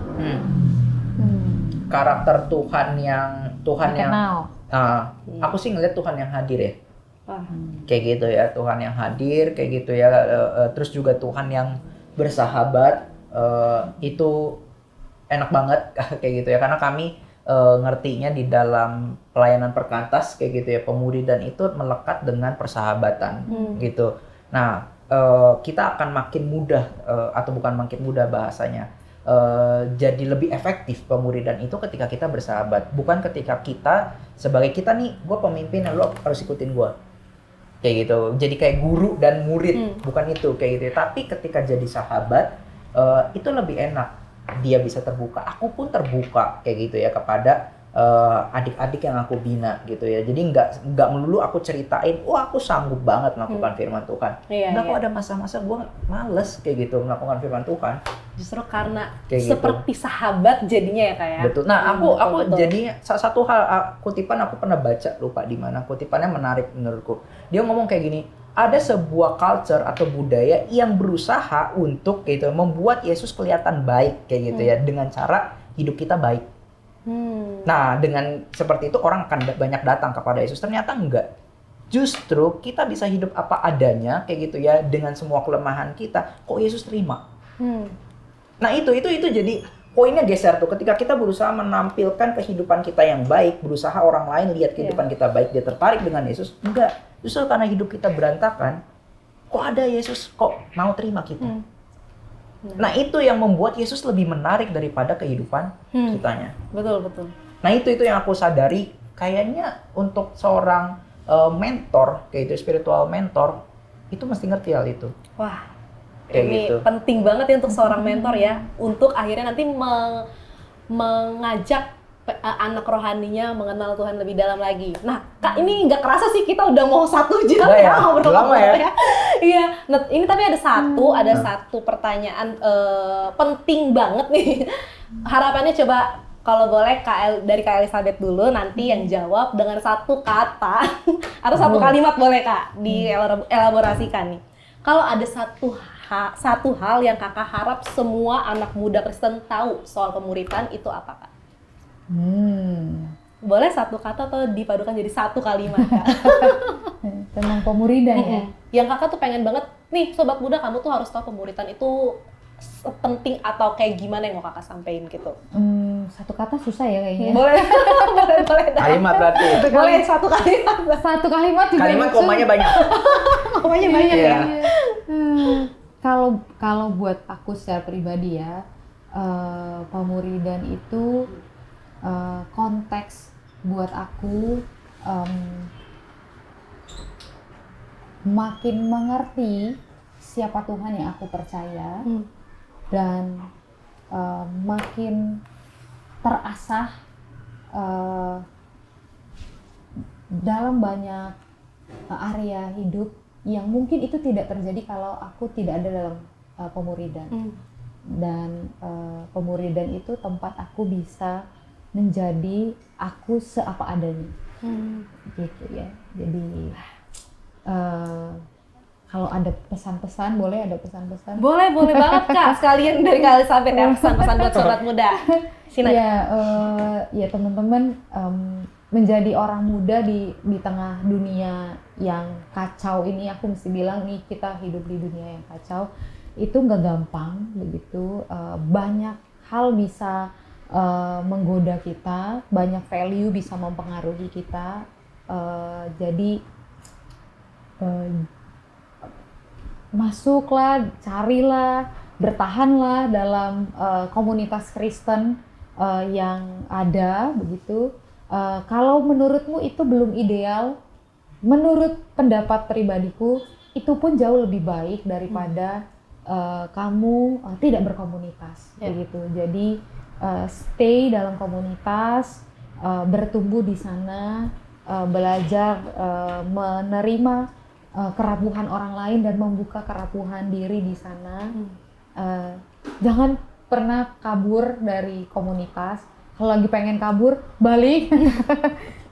Speaker 1: Karakter Tuhan yang aku sih ngeliat Tuhan yang hadir ya. Kayak gitu ya, Tuhan yang hadir kayak gitu ya. Terus juga Tuhan yang bersahabat, itu enak banget kayak gitu ya. Karena kami ngertinya di dalam pelayanan Perkantas kayak gitu ya, pemuridan itu melekat dengan persahabatan gitu. Nah, kita akan makin mudah, atau bukan makin mudah bahasanya, jadi lebih efektif pemuridan itu ketika kita bersahabat, bukan ketika kita sebagai kita nih, gue pemimpin, lo harus ikutin gue kayak gitu. Jadi kayak guru dan murid, bukan itu kayak gitu. Tapi ketika jadi sahabat, itu lebih enak, dia bisa terbuka, aku pun terbuka kayak gitu ya kepada adik-adik yang aku bina gitu ya. Jadi nggak melulu aku ceritain, wah aku sanggup banget melakukan firman Tuhan. Kok ada masa-masa gue males kayak gitu melakukan firman Tuhan.
Speaker 4: Justru karena
Speaker 1: kayak
Speaker 4: seperti gitu. Sahabat jadinya ya, Kak ya.
Speaker 1: Betul. Nah, aku jadi satu hal, kutipan aku pernah baca, lupa di mana, kutipannya menarik menurutku. Dia ngomong kayak gini, ada sebuah culture atau budaya yang berusaha untuk gitu membuat Yesus kelihatan baik kayak gitu ya, dengan cara hidup kita baik. Nah, dengan seperti itu orang akan banyak datang kepada Yesus. Ternyata enggak. Justru kita bisa hidup apa adanya kayak gitu ya, dengan semua kelemahan kita, kok Yesus terima. Nah, itu jadi poinnya geser tuh. Ketika kita berusaha menampilkan kehidupan kita yang baik, berusaha orang lain lihat kehidupan kita baik, dia tertarik dengan Yesus. Enggak. Justru karena hidup kita berantakan, kok ada Yesus kok mau terima kita. Nah, itu yang membuat Yesus lebih menarik daripada kehidupan kitanya.
Speaker 4: Betul.
Speaker 1: Nah, itu yang aku sadari, kayaknya untuk seorang mentor, kayak itu spiritual mentor, itu mesti ngerti hal itu.
Speaker 4: Wah,
Speaker 1: kayak
Speaker 4: ini
Speaker 1: gitu.
Speaker 4: penting banget ya untuk seorang mentor ya, untuk akhirnya nanti mengajak anak rohaninya mengenal Tuhan lebih dalam lagi. Nah, Kak, ini nggak kerasa sih kita udah mau 1 jam
Speaker 1: ya ngobrol
Speaker 4: ya. Iya, nah, ini tapi ada satu pertanyaan penting banget nih. Harapannya coba kalau boleh dari Kak Elizabeth dulu, nanti yang jawab dengan satu kata atau satu kalimat boleh Kak dielaborasikan nih. Kalau ada satu hal yang Kakak harap semua anak muda Kristen tahu soal pemuridan, itu apa, Kak? Boleh satu kata atau dipadukan jadi satu kalimat, Kak?
Speaker 2: Tentang pemuridan ya.
Speaker 4: Yang Kakak tuh pengen banget, nih Sobat Muda kamu tuh harus tahu pemuridan itu penting atau kayak gimana yang mau Kakak sampein gitu.
Speaker 2: Satu kata susah ya kayaknya.
Speaker 4: Boleh. boleh.
Speaker 1: Kalimat berarti.
Speaker 4: Boleh satu kalimat.
Speaker 2: Satu kalimat juga.
Speaker 1: Kalimat komanya banyak.
Speaker 4: Komanya banyak
Speaker 1: Iya.
Speaker 4: ya.
Speaker 2: Kalau buat aku secara pribadi ya, pemuridan itu konteks buat aku makin mengerti siapa Tuhan yang aku percaya dan makin terasah dalam banyak area hidup yang mungkin itu tidak terjadi kalau aku tidak ada dalam pemuridan. Dan pemuridan itu tempat aku bisa menjadi aku seapa adanya, gitu ya. Jadi kalau ada pesan-pesan, boleh ada pesan-pesan?
Speaker 4: Boleh banget Kak. Sekalian dari Kak Elizabeth ya, pesan-pesan buat Sobat Muda. Sini.
Speaker 2: Ya teman-teman, menjadi orang muda di tengah dunia yang kacau ini, aku mesti bilang nih, kita hidup di dunia yang kacau itu nggak gampang begitu. Banyak hal bisa menggoda kita, banyak value bisa mempengaruhi kita. Jadi masuklah, carilah, bertahanlah dalam komunitas Kristen yang ada begitu. Kalau menurutmu itu belum ideal, menurut pendapat pribadiku itu pun jauh lebih baik daripada kamu tidak berkomunitas, begitu. Jadi stay dalam komunitas, bertumbuh di sana, belajar menerima kerapuhan orang lain dan membuka kerapuhan diri di sana. Jangan pernah kabur dari komunitas. Kalau lagi pengen kabur, balik.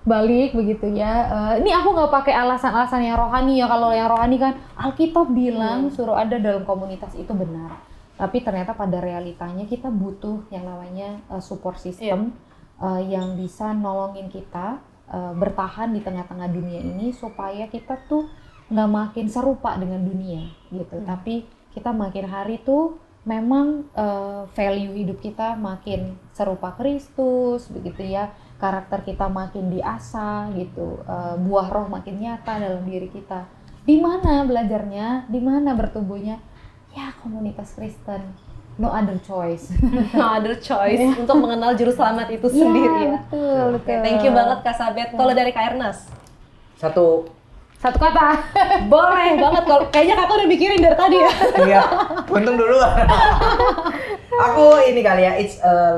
Speaker 2: Balik begitu ya. Ini aku nggak pakai alasan-alasan yang rohani ya. Kalau yang rohani kan Alkitab bilang suruh ada dalam komunitas, itu benar. Tapi ternyata pada realitanya kita butuh yang namanya support system yang bisa nolongin kita bertahan di tengah-tengah dunia ini supaya kita tuh nggak makin serupa dengan dunia gitu. Tapi kita makin hari tuh memang value hidup kita makin serupa Kristus begitu ya. Karakter kita makin diasah gitu, buah roh makin nyata dalam diri kita. Di mana belajarnya, di mana bertumbuhnya? Ya komunitas Kristen, no other choice.
Speaker 4: No other choice untuk mengenal juru selamat itu sendiri ya.
Speaker 2: Betul.
Speaker 4: Thank you banget Kak Sabet. Kalau dari Kak Ernest?
Speaker 2: Satu kata.
Speaker 4: Boleh banget, kalau kayaknya Kakak udah mikirin dari tadi ya.
Speaker 1: Iya, untung dulu. Aku ini kali ya, it's a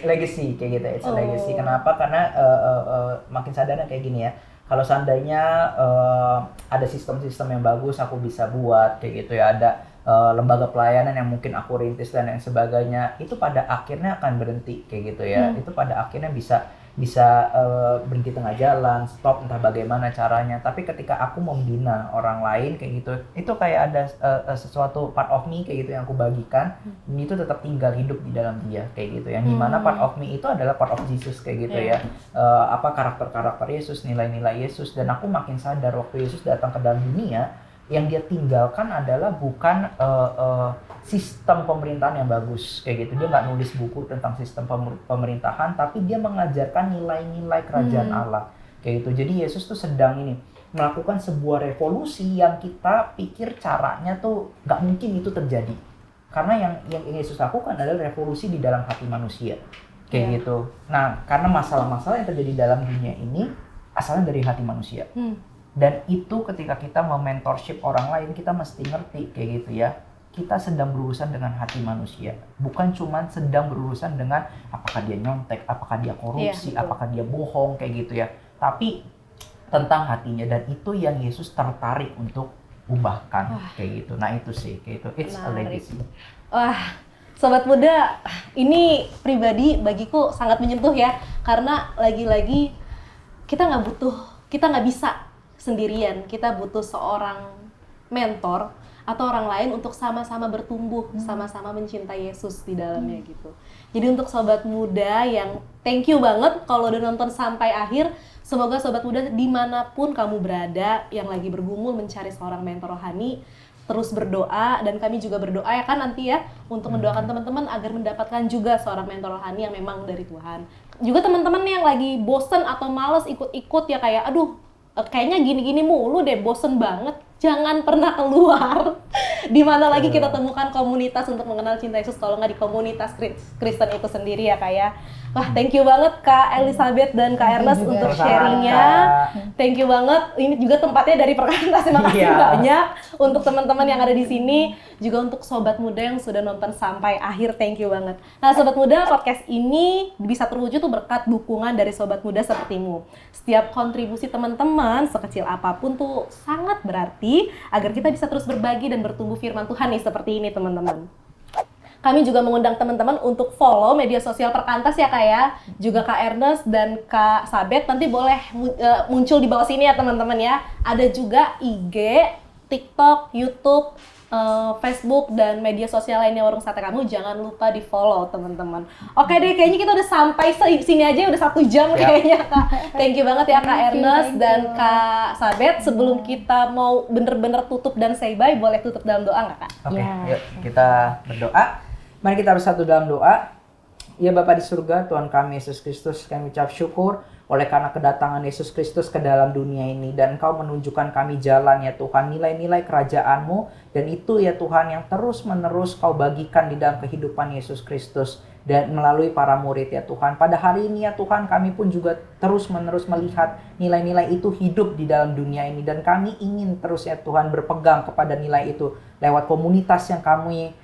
Speaker 1: legacy kayak gitu. It's a legacy. Kenapa? Karena makin sadarnya kayak gini ya. Kalau seandainya ada sistem-sistem yang bagus aku bisa buat kayak gitu ya, ada lembaga pelayanan yang mungkin aku rintis dan yang sebagainya, itu pada akhirnya akan berhenti kayak gitu ya. Itu pada akhirnya bisa berhenti tengah jalan, stop, entah bagaimana caranya. Tapi ketika aku membina orang lain kayak gitu, itu kayak ada sesuatu part of me kayak gitu yang aku bagikan, ini itu tetap tinggal hidup di dalam dia kayak gitu. Yang dimana part of me itu adalah part of Jesus kayak gitu ya. Karakter Yesus, nilai-nilai Yesus. Dan aku makin sadar waktu Yesus datang ke dalam dunia, yang dia tinggalkan adalah bukan sistem pemerintahan yang bagus kayak gitu. Dia nggak nulis buku tentang sistem pemerintahan, tapi dia mengajarkan nilai-nilai kerajaan Allah kayak gitu. Jadi Yesus tuh sedang ini melakukan sebuah revolusi yang kita pikir caranya tuh nggak mungkin itu terjadi, karena yang Yesus lakukan adalah revolusi di dalam hati manusia kayak gitu. Nah, karena masalah-masalah yang terjadi dalam dunia ini asalnya dari hati manusia. Dan itu ketika kita mementorship orang lain, kita mesti ngerti kayak gitu ya. Kita sedang berurusan dengan hati manusia. Bukan cuma sedang berurusan dengan apakah dia nyontek, apakah dia korupsi, apakah dia bohong kayak gitu ya. Tapi tentang hatinya, dan itu yang Yesus tertarik untuk ubahkan kayak gitu. Nah itu sih kayak itu. It's a legacy.
Speaker 4: Wah, Sobat Muda, ini pribadi bagiku sangat menyentuh ya. Karena lagi-lagi kita nggak bisa sendirian, kita butuh seorang mentor atau orang lain untuk sama-sama bertumbuh, sama-sama mencintai Yesus di dalamnya gitu. Jadi untuk sobat muda yang thank you banget kalau udah nonton sampai akhir. Semoga sobat muda dimanapun kamu berada yang lagi bergumul mencari seorang mentor rohani, terus berdoa, dan kami juga berdoa ya kan nanti ya untuk mendoakan teman-teman agar mendapatkan juga seorang mentor rohani yang memang dari Tuhan. Juga teman-teman yang lagi bosen atau males ikut-ikut ya kayak aduh kayaknya gini-gini mulu deh, bosen banget, jangan pernah keluar. Di mana lagi kita temukan komunitas untuk mengenal cinta Yesus kalau nggak di komunitas Kristen itu sendiri ya Kak ya. Wah, thank you banget Kak Elizabeth dan Kak Ernest untuk sharingnya. Thank you banget. Ini juga tempatnya dari Perkantas. Terima kasih banyak untuk teman-teman yang ada di sini. Juga untuk sobat muda yang sudah nonton sampai akhir. Thank you banget. Nah, sobat muda, podcast ini bisa terwujud tuh berkat dukungan dari sobat muda sepertimu. Setiap kontribusi teman-teman sekecil apapun tuh sangat berarti agar kita bisa terus berbagi dan bertumbuh firman Tuhan nih seperti ini teman-teman. Kami juga mengundang teman-teman untuk follow media sosial Perkantas ya Kak ya. Juga Kak Ernest dan Kak Sabet nanti boleh muncul di bawah sini ya teman-teman ya. Ada juga IG, TikTok, YouTube, Facebook, dan media sosial lainnya Warung Sate Kamu. Jangan lupa di follow teman-teman. Oke deh, kayaknya kita udah sampai sini aja udah 1 jam kayaknya Kak. Thank you banget ya Kak Ernest dan Kak Sabet. Sebelum kita mau bener-bener tutup dan say bye, boleh tutup dalam doa nggak Kak?
Speaker 1: Oke, yuk kita berdoa. Mari kita bersatu dalam doa. Ya Bapa di surga, Tuhan kami Yesus Kristus, kami ucap syukur oleh karena kedatangan Yesus Kristus ke dalam dunia ini. Dan Engkau menunjukkan kami jalan ya Tuhan, nilai-nilai kerajaan-Mu. Dan itu ya Tuhan yang terus-menerus Kau bagikan di dalam kehidupan Yesus Kristus. Dan melalui para murid ya Tuhan. Pada hari ini ya Tuhan, kami pun juga terus-menerus melihat nilai-nilai itu hidup di dalam dunia ini. Dan kami ingin terus ya Tuhan berpegang kepada nilai itu. Lewat komunitas yang kami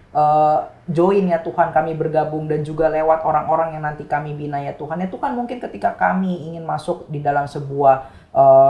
Speaker 1: join ya Tuhan, kami bergabung, dan juga lewat orang-orang yang nanti kami bina ya Tuhan. Ya Tuhan, mungkin ketika kami ingin masuk di dalam sebuah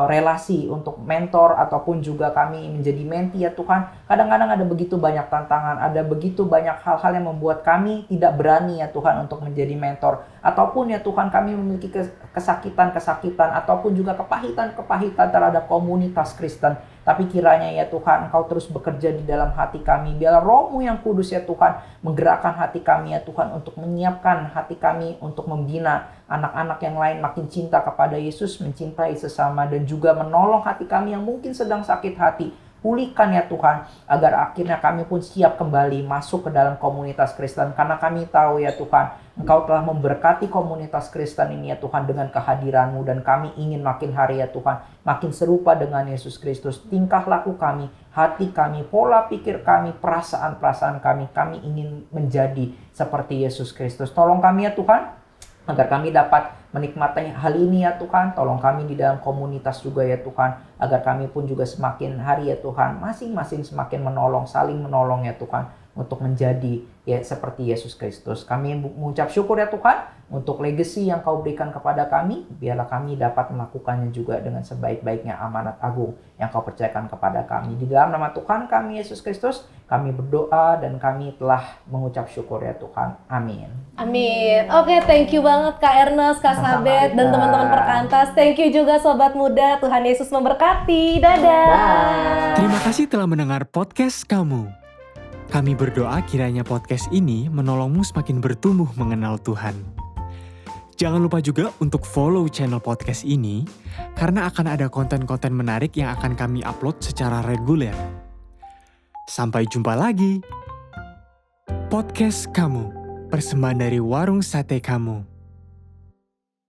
Speaker 1: relasi untuk mentor ataupun juga kami menjadi menti ya Tuhan, kadang-kadang ada begitu banyak tantangan, ada begitu banyak hal-hal yang membuat kami tidak berani ya Tuhan untuk menjadi mentor, ataupun ya Tuhan kami memiliki kesakitan-kesakitan ataupun juga kepahitan-kepahitan terhadap komunitas Kristen. Tapi kiranya ya Tuhan, Engkau terus bekerja di dalam hati kami. Biarlah Roh-Mu yang kudus ya Tuhan menggerakkan hati kami ya Tuhan untuk menyiapkan hati kami untuk membina anak-anak yang lain makin cinta kepada Yesus, mencintai sesama, dan juga menolong hati kami yang mungkin sedang sakit hati. Pulihkan ya Tuhan, agar akhirnya kami pun siap kembali masuk ke dalam komunitas Kristen. Karena kami tahu ya Tuhan, Engkau telah memberkati komunitas Kristen ini ya Tuhan dengan kehadiran-Mu. Dan kami ingin makin hari ya Tuhan, makin serupa dengan Yesus Kristus. Tingkah laku kami, hati kami, pola pikir kami, perasaan-perasaan kami ingin menjadi seperti Yesus Kristus. Tolong kami ya Tuhan, agar kami dapat menikmati hal ini ya Tuhan. Tolong kami di dalam komunitas juga ya Tuhan, agar kami pun juga semakin hari ya Tuhan, masing-masing semakin menolong, saling menolong ya Tuhan, untuk menjadi ya seperti Yesus Kristus. Kami mengucap syukur ya Tuhan untuk legacy yang Kau berikan kepada kami. Biarlah kami dapat melakukannya juga dengan sebaik-baiknya amanat agung yang Kau percayakan kepada kami. Di dalam nama Tuhan kami Yesus Kristus, kami berdoa dan kami telah mengucap syukur ya Tuhan. Amin.
Speaker 4: Amin. Oke, thank you banget Kak Ernest, Kak Sabet, dan teman-teman Perkantas. Thank you juga Sobat Muda. Tuhan Yesus memberkati. Dadah.
Speaker 3: Terima kasih telah mendengar podcast kamu. Kami berdoa kiranya podcast ini menolongmu semakin bertumbuh mengenal Tuhan. Jangan lupa juga untuk follow channel podcast ini, karena akan ada konten-konten menarik yang akan kami upload secara reguler. Sampai jumpa lagi. Podcast kamu, persembahan dari Warung Sate Kamu.